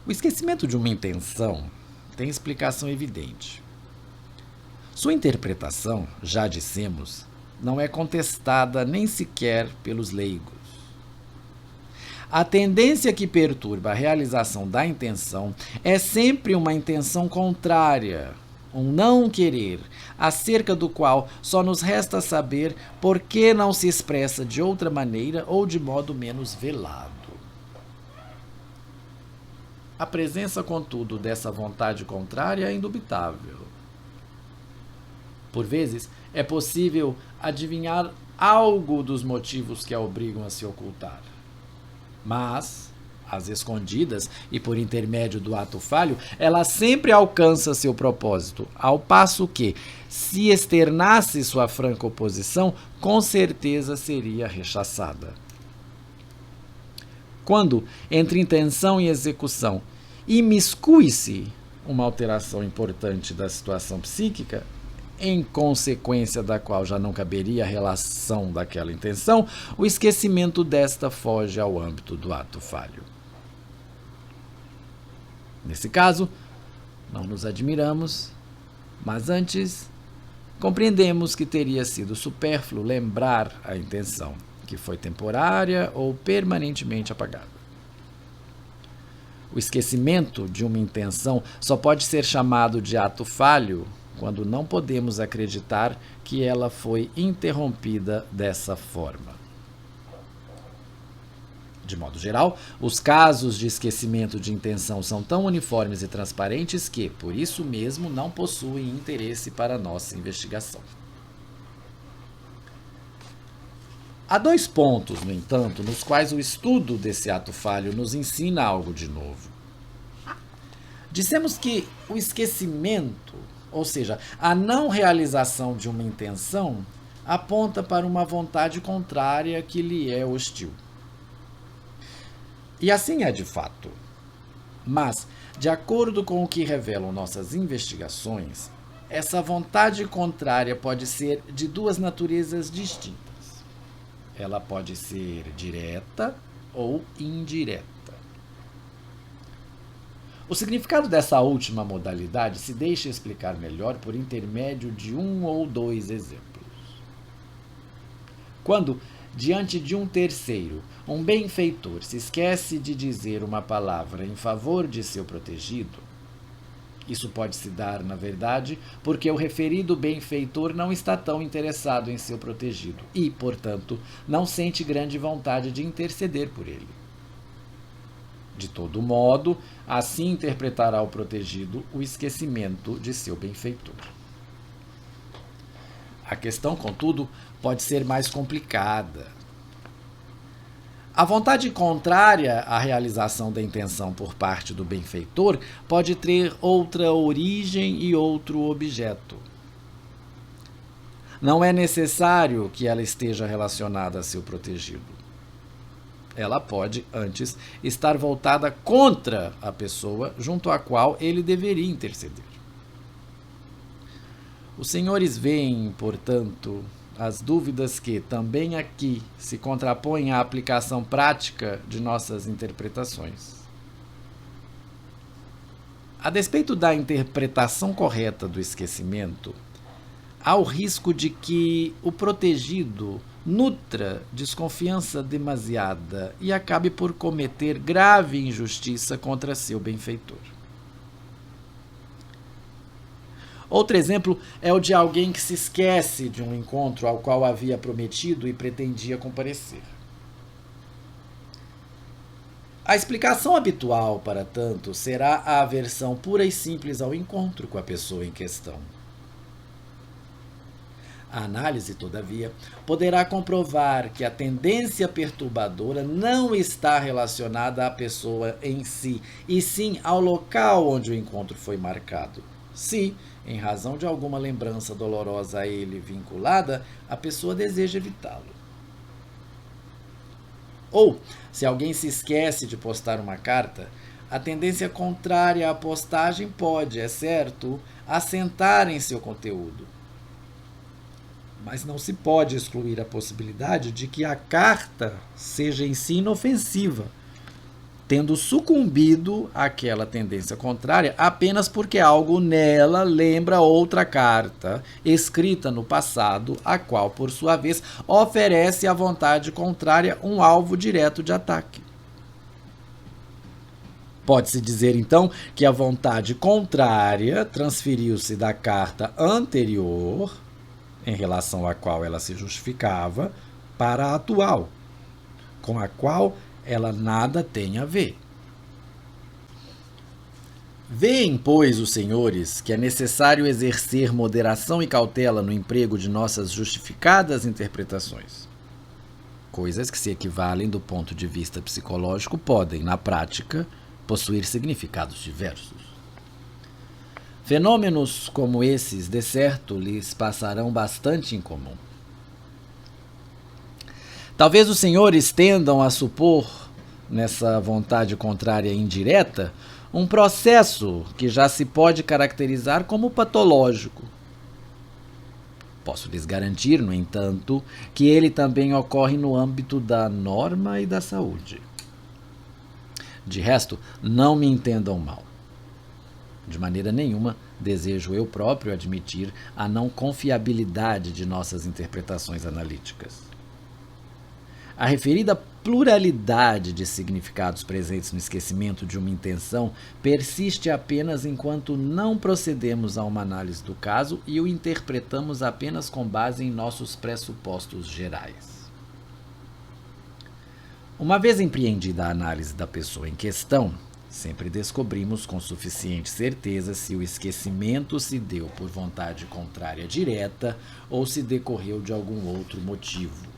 O esquecimento de uma intenção tem explicação evidente. Sua interpretação, já dissemos, não é contestada nem sequer pelos leigos. A tendência que perturba a realização da intenção é sempre uma intenção contrária, um não querer, acerca do qual só nos resta saber por que não se expressa de outra maneira ou de modo menos velado. A presença, contudo, dessa vontade contrária é indubitável. Por vezes, é possível adivinhar algo dos motivos que a obrigam a se ocultar. Mas, às escondidas e por intermédio do ato falho, ela sempre alcança seu propósito, ao passo que, se externasse sua franca oposição, com certeza seria rechaçada. Quando, entre intenção e execução, imiscui-se uma alteração importante da situação psíquica, em consequência da qual já não caberia a relação daquela intenção, o esquecimento desta foge ao âmbito do ato falho. Nesse caso, não nos admiramos, mas antes compreendemos que teria sido supérfluo lembrar a intenção, que foi temporária ou permanentemente apagada. O esquecimento de uma intenção só pode ser chamado de ato falho quando não podemos acreditar que ela foi interrompida dessa forma. De modo geral, os casos de esquecimento de intenção são tão uniformes e transparentes que, por isso mesmo, não possuem interesse para nossa investigação. Há dois pontos, no entanto, nos quais o estudo desse ato falho nos ensina algo de novo. Dissemos que o esquecimento, ou seja, a não realização de uma intenção, aponta para uma vontade contrária que lhe é hostil. E assim é de fato. Mas, de acordo com o que revelam nossas investigações, essa vontade contrária pode ser de duas naturezas distintas. Ela pode ser direta ou indireta. O significado dessa última modalidade se deixa explicar melhor por intermédio de um ou dois exemplos. Quando, diante de um terceiro, um benfeitor se esquece de dizer uma palavra em favor de seu protegido, isso pode se dar, na verdade, porque o referido benfeitor não está tão interessado em seu protegido e, portanto, não sente grande vontade de interceder por ele. De todo modo, assim interpretará o protegido o esquecimento de seu benfeitor. A questão, contudo, pode ser mais complicada. A vontade contrária à realização da intenção por parte do benfeitor pode ter outra origem e outro objeto. Não é necessário que ela esteja relacionada a seu protegido. Ela pode, antes, estar voltada contra a pessoa junto à qual ele deveria interceder. Os senhores veem, portanto, as dúvidas que, também aqui, se contrapõem à aplicação prática de nossas interpretações. A despeito da interpretação correta do esquecimento, há o risco de que o protegido nutra desconfiança demasiada e acabe por cometer grave injustiça contra seu benfeitor. Outro exemplo é o de alguém que se esquece de um encontro ao qual havia prometido e pretendia comparecer. A explicação habitual, para tanto, será a aversão pura e simples ao encontro com a pessoa em questão. A análise, todavia, poderá comprovar que a tendência perturbadora não está relacionada à pessoa em si, e sim ao local onde o encontro foi marcado. Se, em razão de alguma lembrança dolorosa a ele vinculada, a pessoa deseja evitá-lo. Ou, se alguém se esquece de postar uma carta, a tendência contrária à postagem pode, é certo, assentar em seu conteúdo. Mas não se pode excluir a possibilidade de que a carta seja em si inofensiva, tendo sucumbido àquela tendência contrária apenas porque algo nela lembra outra carta, escrita no passado, a qual, por sua vez, oferece à vontade contrária um alvo direto de ataque. Pode-se dizer, então, que a vontade contrária transferiu-se da carta anterior, em relação à qual ela se justificava, para a atual, com a qual ela nada tem a ver. Veem, pois, os senhores que é necessário exercer moderação e cautela no emprego de nossas justificadas interpretações. Coisas que se equivalem do ponto de vista psicológico podem, na prática, possuir significados diversos. Fenômenos como esses, de certo, lhes passarão bastante em comum. Talvez os senhores tendam a supor, nessa vontade contrária indireta, um processo que já se pode caracterizar como patológico. Posso lhes garantir, no entanto, que ele também ocorre no âmbito da norma e da saúde. De resto, não me entendam mal. De maneira nenhuma desejo eu próprio admitir a não confiabilidade de nossas interpretações analíticas. A referida pluralidade de significados presentes no esquecimento de uma intenção persiste apenas enquanto não procedemos a uma análise do caso e o interpretamos apenas com base em nossos pressupostos gerais. Uma vez empreendida a análise da pessoa em questão, sempre descobrimos com suficiente certeza se o esquecimento se deu por vontade contrária direta ou se decorreu de algum outro motivo.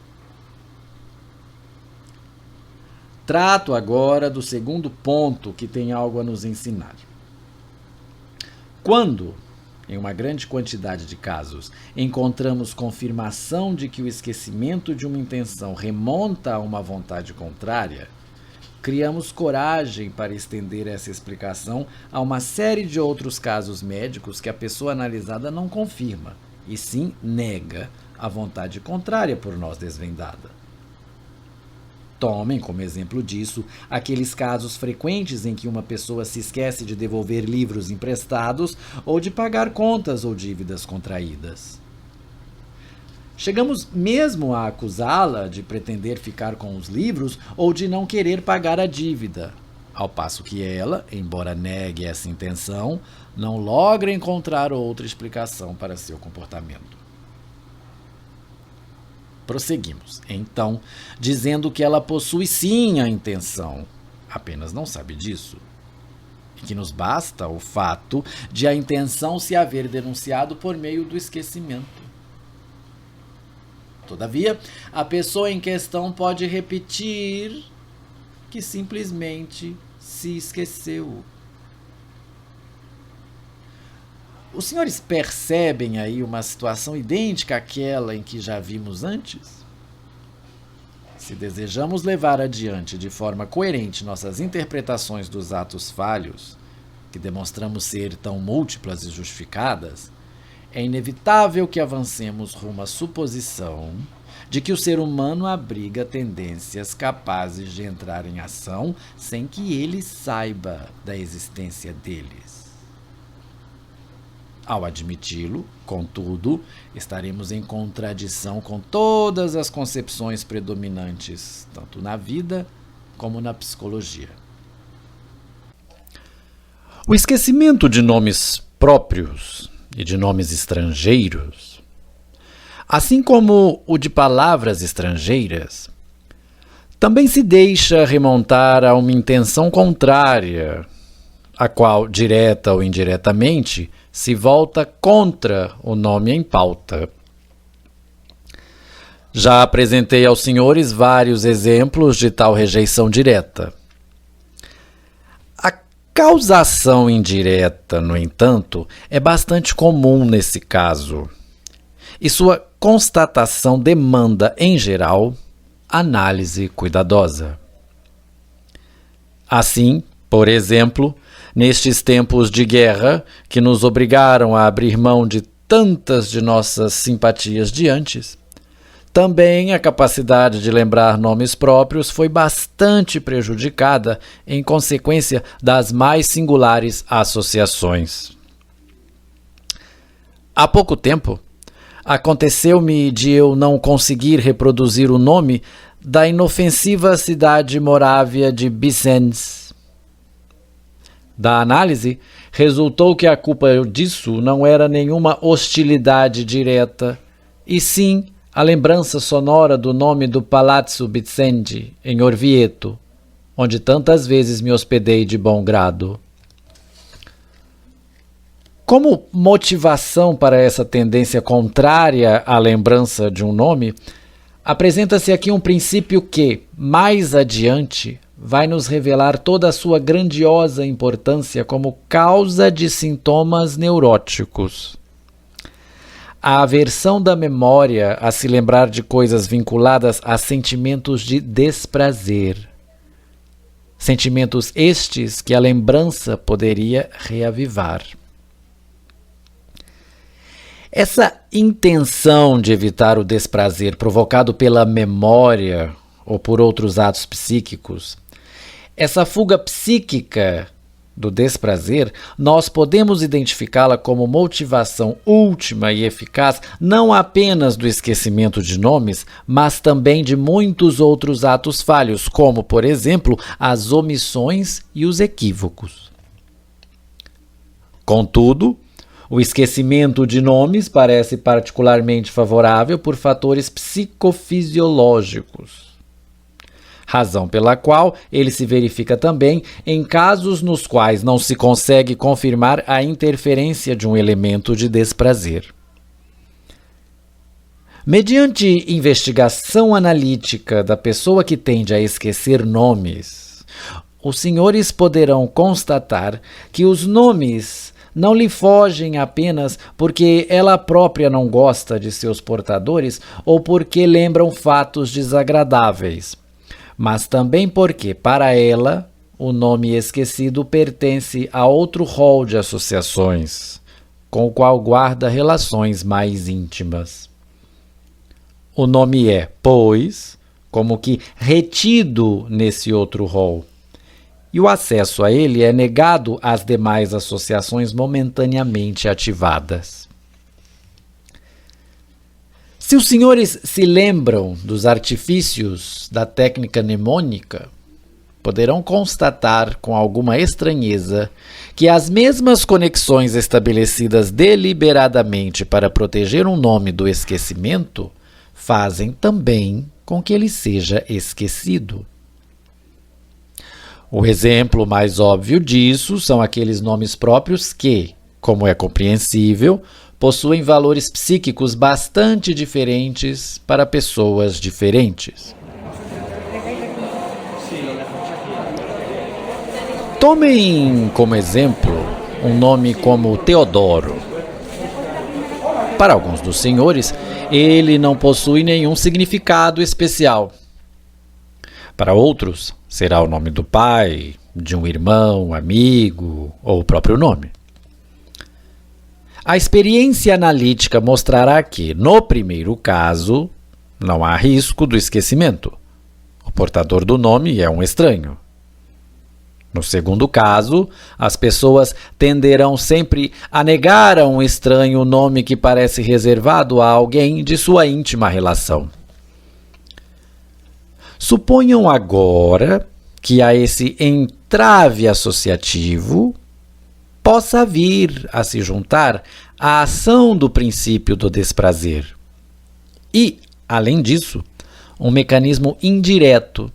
Trato agora do segundo ponto que tem algo a nos ensinar. Quando, em uma grande quantidade de casos, encontramos confirmação de que o esquecimento de uma intenção remonta a uma vontade contrária, criamos coragem para estender essa explicação a uma série de outros casos médicos que a pessoa analisada não confirma, e sim nega a vontade contrária por nós desvendada. Tomem como exemplo disso aqueles casos frequentes em que uma pessoa se esquece de devolver livros emprestados ou de pagar contas ou dívidas contraídas. Chegamos mesmo a acusá-la de pretender ficar com os livros ou de não querer pagar a dívida, ao passo que ela, embora negue essa intenção, não logra encontrar outra explicação para seu comportamento. Prosseguimos, então, dizendo que ela possui sim a intenção, apenas não sabe disso, e que nos basta o fato de a intenção se haver denunciado por meio do esquecimento. Todavia, a pessoa em questão pode repetir que simplesmente se esqueceu. Os senhores percebem aí uma situação idêntica àquela em que já vimos antes? Se desejamos levar adiante de forma coerente nossas interpretações dos atos falhos, que demonstramos ser tão múltiplas e justificadas, é inevitável que avancemos rumo à suposição de que o ser humano abriga tendências capazes de entrar em ação sem que ele saiba da existência deles. Ao admiti-lo, contudo, estaremos em contradição com todas as concepções predominantes, tanto na vida como na psicologia. O esquecimento de nomes próprios e de nomes estrangeiros, assim como o de palavras estrangeiras, também se deixa remontar a uma intenção contrária, a qual, direta ou indiretamente, se volta contra o nome em pauta. Já apresentei aos senhores vários exemplos de tal rejeição direta. A causação indireta, no entanto, é bastante comum nesse caso, e sua constatação demanda, em geral, análise cuidadosa. Assim, por exemplo, nestes tempos de guerra que nos obrigaram a abrir mão de tantas de nossas simpatias de antes, também a capacidade de lembrar nomes próprios foi bastante prejudicada em consequência das mais singulares associações. Há pouco tempo, aconteceu-me de eu não conseguir reproduzir o nome da inofensiva cidade morávia de Bizens. Da análise, resultou que a culpa disso não era nenhuma hostilidade direta, e sim a lembrança sonora do nome do Palazzo Bizende, em Orvieto, onde tantas vezes me hospedei de bom grado. Como motivação para essa tendência contrária à lembrança de um nome, apresenta-se aqui um princípio que, mais adiante, vai nos revelar toda a sua grandiosa importância como causa de sintomas neuróticos. A aversão da memória a se lembrar de coisas vinculadas a sentimentos de desprazer. Sentimentos estes que a lembrança poderia reavivar. Essa intenção de evitar o desprazer provocado pela memória ou por outros atos psíquicos, essa fuga psíquica do desprazer, nós podemos identificá-la como motivação última e eficaz não apenas do esquecimento de nomes, mas também de muitos outros atos falhos, como, por exemplo, as omissões e os equívocos. Contudo, o esquecimento de nomes parece particularmente favorável por fatores psicofisiológicos, razão pela qual ele se verifica também em casos nos quais não se consegue confirmar a interferência de um elemento de desprazer. Mediante investigação analítica da pessoa que tende a esquecer nomes, os senhores poderão constatar que os nomes não lhe fogem apenas porque ela própria não gosta de seus portadores ou porque lembram fatos desagradáveis, mas também porque, para ela, o nome esquecido pertence a outro rol de associações, com o qual guarda relações mais íntimas. O nome é, pois, como que retido nesse outro rol, e o acesso a ele é negado às demais associações momentaneamente ativadas. Se os senhores se lembram dos artifícios da técnica mnemônica, poderão constatar com alguma estranheza que as mesmas conexões estabelecidas deliberadamente para proteger um nome do esquecimento fazem também com que ele seja esquecido. O exemplo mais óbvio disso são aqueles nomes próprios que, como é compreensível, possuem valores psíquicos bastante diferentes para pessoas diferentes. Tomem como exemplo um nome como Teodoro. Para alguns dos senhores, ele não possui nenhum significado especial. Para outros, será o nome do pai, de um irmão, amigo ou o próprio nome. A experiência analítica mostrará que, no primeiro caso, não há risco do esquecimento. O portador do nome é um estranho. No segundo caso, as pessoas tenderão sempre a negar a um estranho o nome que parece reservado a alguém de sua íntima relação. Suponham agora que a esse entrave associativo possa vir a se juntar a ação do princípio do desprazer. E, além disso, um mecanismo indireto.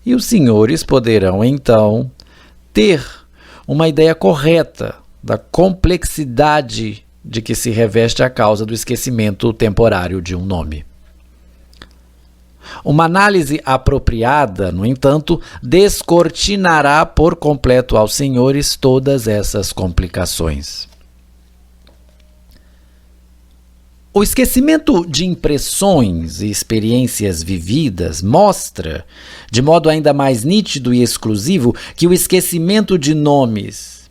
E os senhores poderão, então, ter uma ideia correta da complexidade de que se reveste a causa do esquecimento temporário de um nome. Uma análise apropriada, no entanto, descortinará por completo aos senhores todas essas complicações. O esquecimento de impressões e experiências vividas mostra, de modo ainda mais nítido e exclusivo, que o esquecimento de nomes,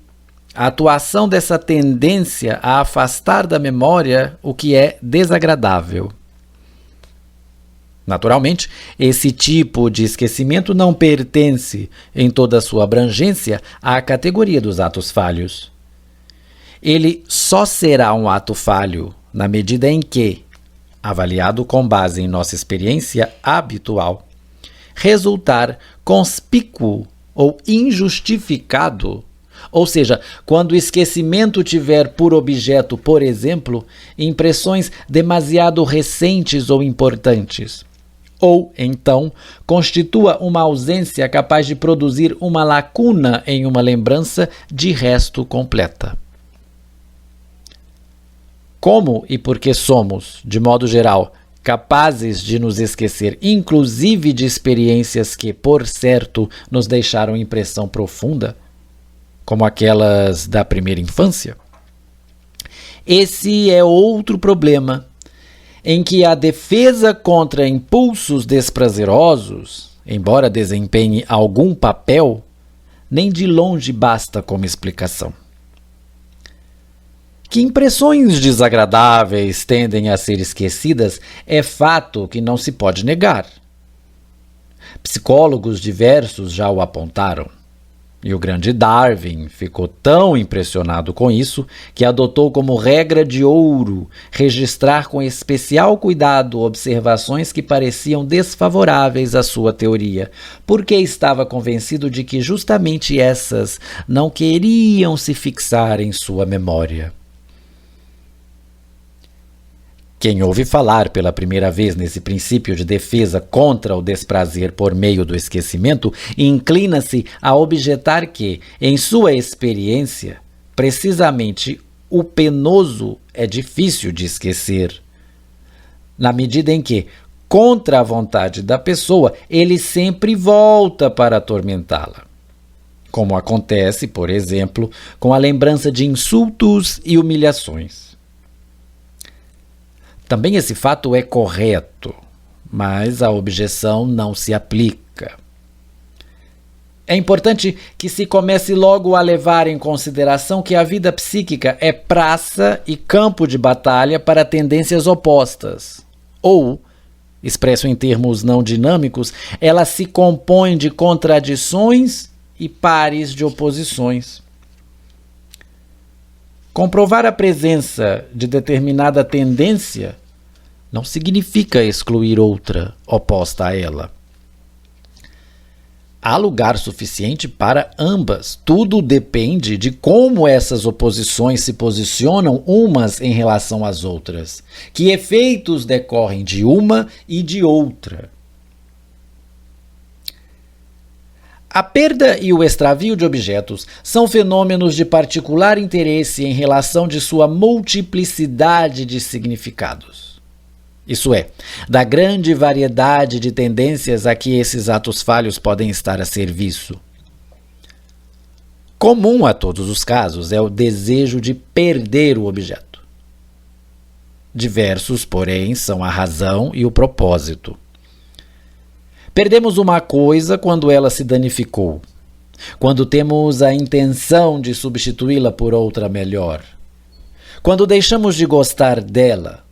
a atuação dessa tendência a afastar da memória o que é desagradável. Naturalmente, esse tipo de esquecimento não pertence, em toda a sua abrangência, à categoria dos atos falhos. Ele só será um ato falho na medida em que, avaliado com base em nossa experiência habitual, resultar conspícuo ou injustificado, ou seja, quando o esquecimento tiver por objeto, por exemplo, impressões demasiado recentes ou importantes, ou, então, constitua uma ausência capaz de produzir uma lacuna em uma lembrança de resto completa. Como e porque somos, de modo geral, capazes de nos esquecer, inclusive de experiências que, por certo, nos deixaram impressão profunda, como aquelas da primeira infância? Esse é outro problema, em que a defesa contra impulsos desprazerosos, embora desempenhe algum papel, nem de longe basta como explicação. Que impressões desagradáveis tendem a ser esquecidas é fato que não se pode negar. Psicólogos diversos já o apontaram. E o grande Darwin ficou tão impressionado com isso que adotou como regra de ouro registrar com especial cuidado observações que pareciam desfavoráveis à sua teoria, porque estava convencido de que justamente essas não queriam se fixar em sua memória. Quem ouve falar pela primeira vez nesse princípio de defesa contra o desprazer por meio do esquecimento, inclina-se a objetar que, em sua experiência, precisamente o penoso é difícil de esquecer, na medida em que, contra a vontade da pessoa, ele sempre volta para atormentá-la. Como acontece, por exemplo, com a lembrança de insultos e humilhações. Também esse fato é correto, mas a objeção não se aplica. É importante que se comece logo a levar em consideração que a vida psíquica é praça e campo de batalha para tendências opostas, ou, expresso em termos não dinâmicos, ela se compõe de contradições e pares de oposições. Comprovar a presença de determinada tendência não significa excluir outra oposta a ela. Há lugar suficiente para ambas. Tudo depende de como essas oposições se posicionam umas em relação às outras. Que efeitos decorrem de uma e de outra. A perda e o extravio de objetos são fenômenos de particular interesse em relação de sua multiplicidade de significados. Isso é, da grande variedade de tendências a que esses atos falhos podem estar a serviço. Comum a todos os casos é o desejo de perder o objeto. Diversos, porém, são a razão e o propósito. Perdemos uma coisa quando ela se danificou, quando temos a intenção de substituí-la por outra melhor, quando deixamos de gostar dela,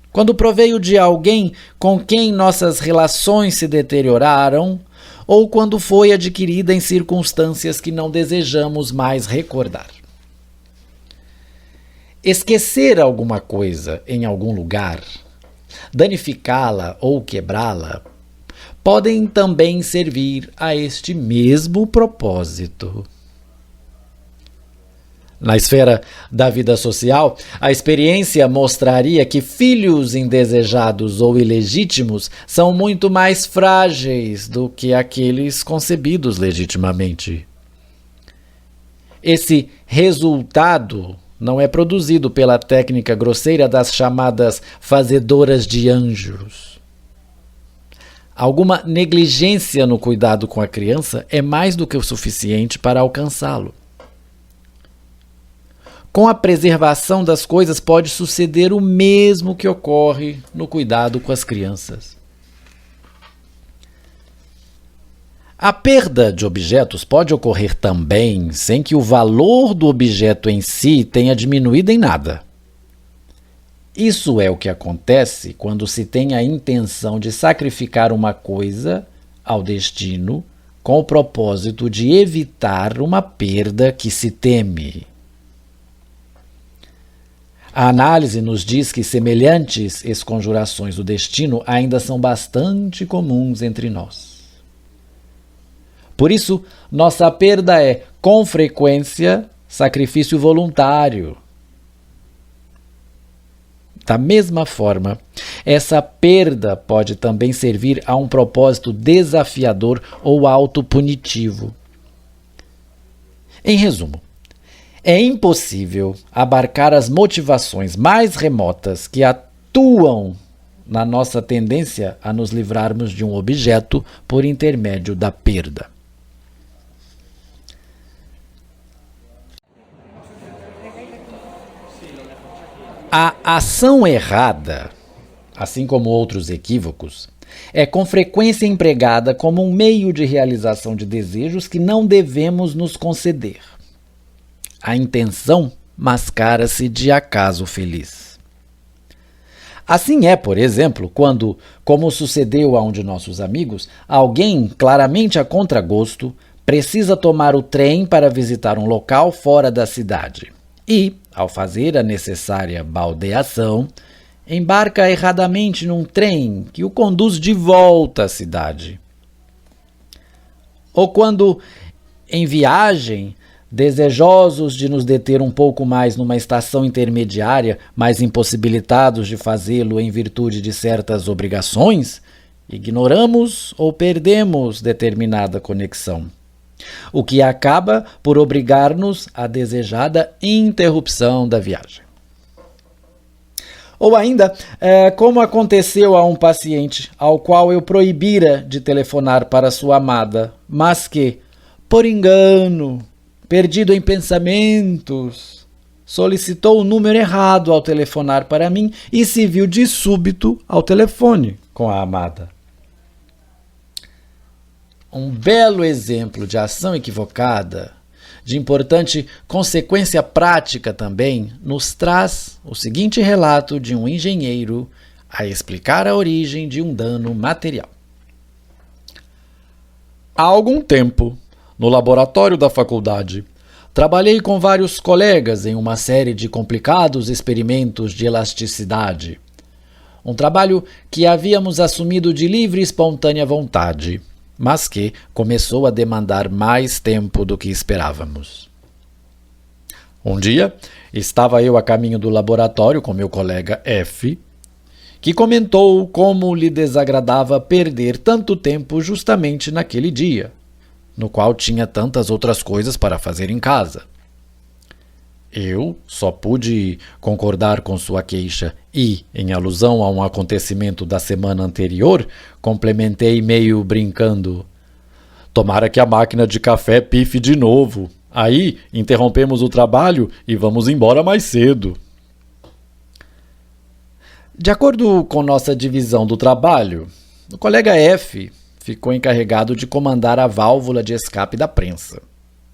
quando proveio de alguém com quem nossas relações se deterioraram ou quando foi adquirida em circunstâncias que não desejamos mais recordar. Esquecer alguma coisa em algum lugar, danificá-la ou quebrá-la, podem também servir a este mesmo propósito. Na esfera da vida social, a experiência mostraria que filhos indesejados ou ilegítimos são muito mais frágeis do que aqueles concebidos legitimamente. Esse resultado não é produzido pela técnica grosseira das chamadas fazedoras de anjos. Alguma negligência no cuidado com a criança é mais do que o suficiente para alcançá-lo. Com a preservação das coisas pode suceder o mesmo que ocorre no cuidado com as crianças. A perda de objetos pode ocorrer também sem que o valor do objeto em si tenha diminuído em nada. Isso é o que acontece quando se tem a intenção de sacrificar uma coisa ao destino com o propósito de evitar uma perda que se teme. A análise nos diz que semelhantes esconjurações do destino ainda são bastante comuns entre nós. Por isso, nossa perda é, com frequência, sacrifício voluntário. Da mesma forma, essa perda pode também servir a um propósito desafiador ou autopunitivo. Em resumo, é impossível abarcar as motivações mais remotas que atuam na nossa tendência a nos livrarmos de um objeto por intermédio da perda. A ação errada, assim como outros equívocos, é com frequência empregada como um meio de realização de desejos que não devemos nos conceder. A intenção mascara-se de acaso feliz. Assim é, por exemplo, quando, como sucedeu a um de nossos amigos, alguém, claramente a contragosto, precisa tomar o trem para visitar um local fora da cidade e, ao fazer a necessária baldeação, embarca erradamente num trem que o conduz de volta à cidade. Ou quando, em viagem, desejosos de nos deter um pouco mais numa estação intermediária, mas impossibilitados de fazê-lo em virtude de certas obrigações, ignoramos ou perdemos determinada conexão, o que acaba por obrigar-nos à desejada interrupção da viagem. Ou ainda, como aconteceu a um paciente ao qual eu proibira de telefonar para sua amada, mas que, por engano, perdido em pensamentos, solicitou o número errado ao telefonar para mim e se viu de súbito ao telefone com a amada. Um belo exemplo de ação equivocada, de importante consequência prática também, nos traz o seguinte relato de um engenheiro a explicar a origem de um dano material. Há algum tempo, no laboratório da faculdade, trabalhei com vários colegas em uma série de complicados experimentos de elasticidade. Um trabalho que havíamos assumido de livre e espontânea vontade, mas que começou a demandar mais tempo do que esperávamos. Um dia, estava eu a caminho do laboratório com meu colega F, que comentou como lhe desagradava perder tanto tempo justamente naquele dia, no qual tinha tantas outras coisas para fazer em casa. Eu só pude concordar com sua queixa e, em alusão a um acontecimento da semana anterior, complementei meio brincando: tomara que a máquina de café pife de novo. Aí interrompemos o trabalho e vamos embora mais cedo. De acordo com nossa divisão do trabalho, o colega F ficou encarregado de comandar a válvula de escape da prensa,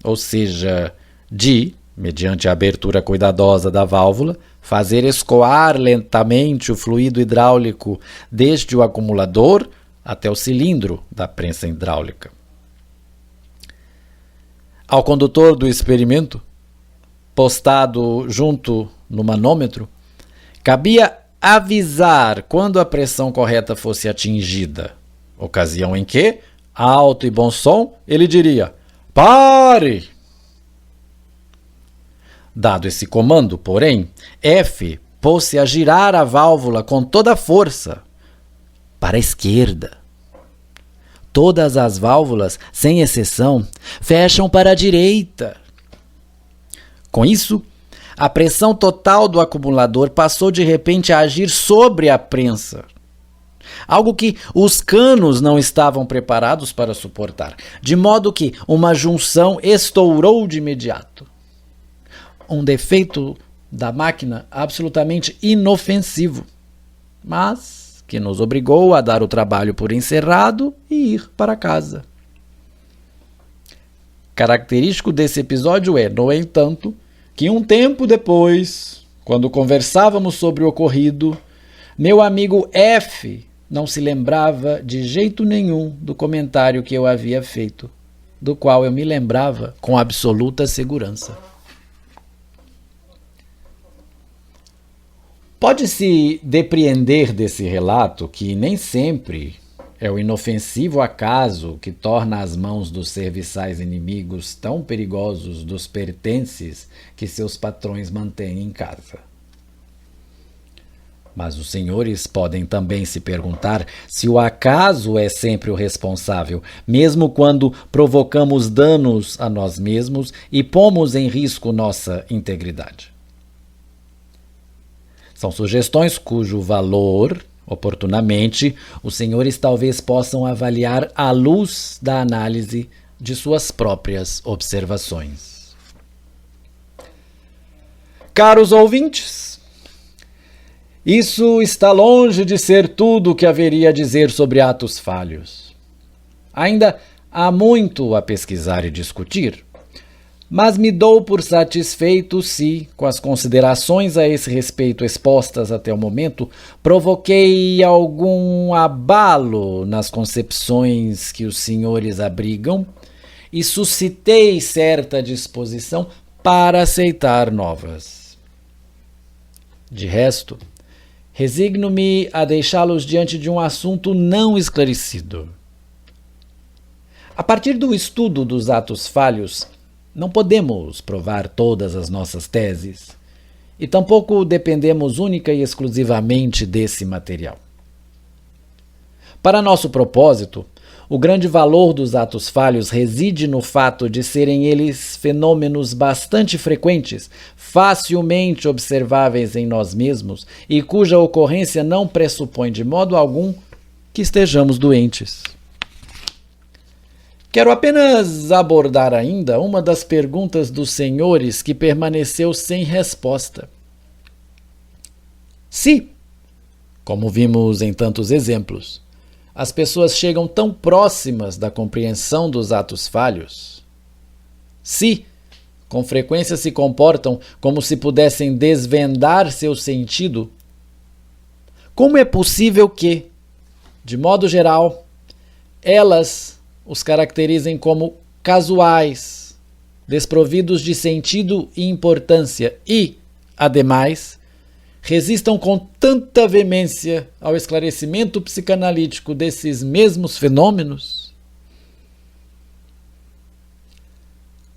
ou seja, de, mediante a abertura cuidadosa da válvula, fazer escoar lentamente o fluido hidráulico desde o acumulador até o cilindro da prensa hidráulica. Ao condutor do experimento, postado junto no manômetro, cabia avisar quando a pressão correta fosse atingida, ocasião em que, alto e bom som, ele diria: pare! Dado esse comando, porém, F pôs-se a girar a válvula com toda a força para a esquerda. Todas as válvulas, sem exceção, fecham para a direita. Com isso, a pressão total do acumulador passou de repente a agir sobre a prensa, algo que os canos não estavam preparados para suportar, de modo que uma junção estourou de imediato. Um defeito da máquina absolutamente inofensivo, mas que nos obrigou a dar o trabalho por encerrado e ir para casa. Característico desse episódio é, no entanto, que um tempo depois, quando conversávamos sobre o ocorrido, meu amigo F não se lembrava de jeito nenhum do comentário que eu havia feito, do qual eu me lembrava com absoluta segurança. Pode-se depreender desse relato que nem sempre é o inofensivo acaso que torna as mãos dos serviçais inimigos tão perigosos dos pertences que seus patrões mantêm em casa. Mas os senhores podem também se perguntar se o acaso é sempre o responsável, mesmo quando provocamos danos a nós mesmos e pomos em risco nossa integridade. São sugestões cujo valor, oportunamente, os senhores talvez possam avaliar à luz da análise de suas próprias observações. Caros ouvintes, isso está longe de ser tudo o que haveria a dizer sobre atos falhos. Ainda há muito a pesquisar e discutir, mas me dou por satisfeito se, com as considerações a esse respeito expostas até o momento, provoquei algum abalo nas concepções que os senhores abrigam e suscitei certa disposição para aceitar novas. De resto, resigno-me a deixá-los diante de um assunto não esclarecido. A partir do estudo dos atos falhos, não podemos provar todas as nossas teses, e tampouco dependemos única e exclusivamente desse material. Para nosso propósito, o grande valor dos atos falhos reside no fato de serem eles fenômenos bastante frequentes, facilmente observáveis em nós mesmos e cuja ocorrência não pressupõe de modo algum que estejamos doentes. Quero apenas abordar ainda uma das perguntas dos senhores que permaneceu sem resposta. Se, como vimos em tantos exemplos, as pessoas chegam tão próximas da compreensão dos atos falhos, se, com frequência se comportam como se pudessem desvendar seu sentido, Como é possível que, de modo geral, elas os caracterizem como casuais, desprovidos de sentido e importância e, ademais, resistam com tanta veemência ao esclarecimento psicanalítico desses mesmos fenômenos?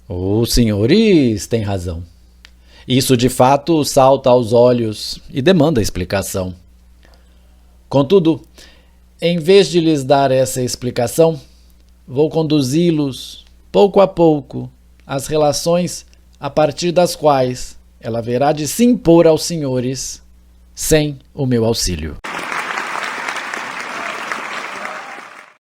Os senhores têm razão. Isso de fato salta aos olhos e demanda explicação. Contudo, em vez de lhes dar essa explicação, vou conduzi-los, pouco a pouco, às relações a partir das quais ela haverá de se impor aos senhores sem o meu auxílio.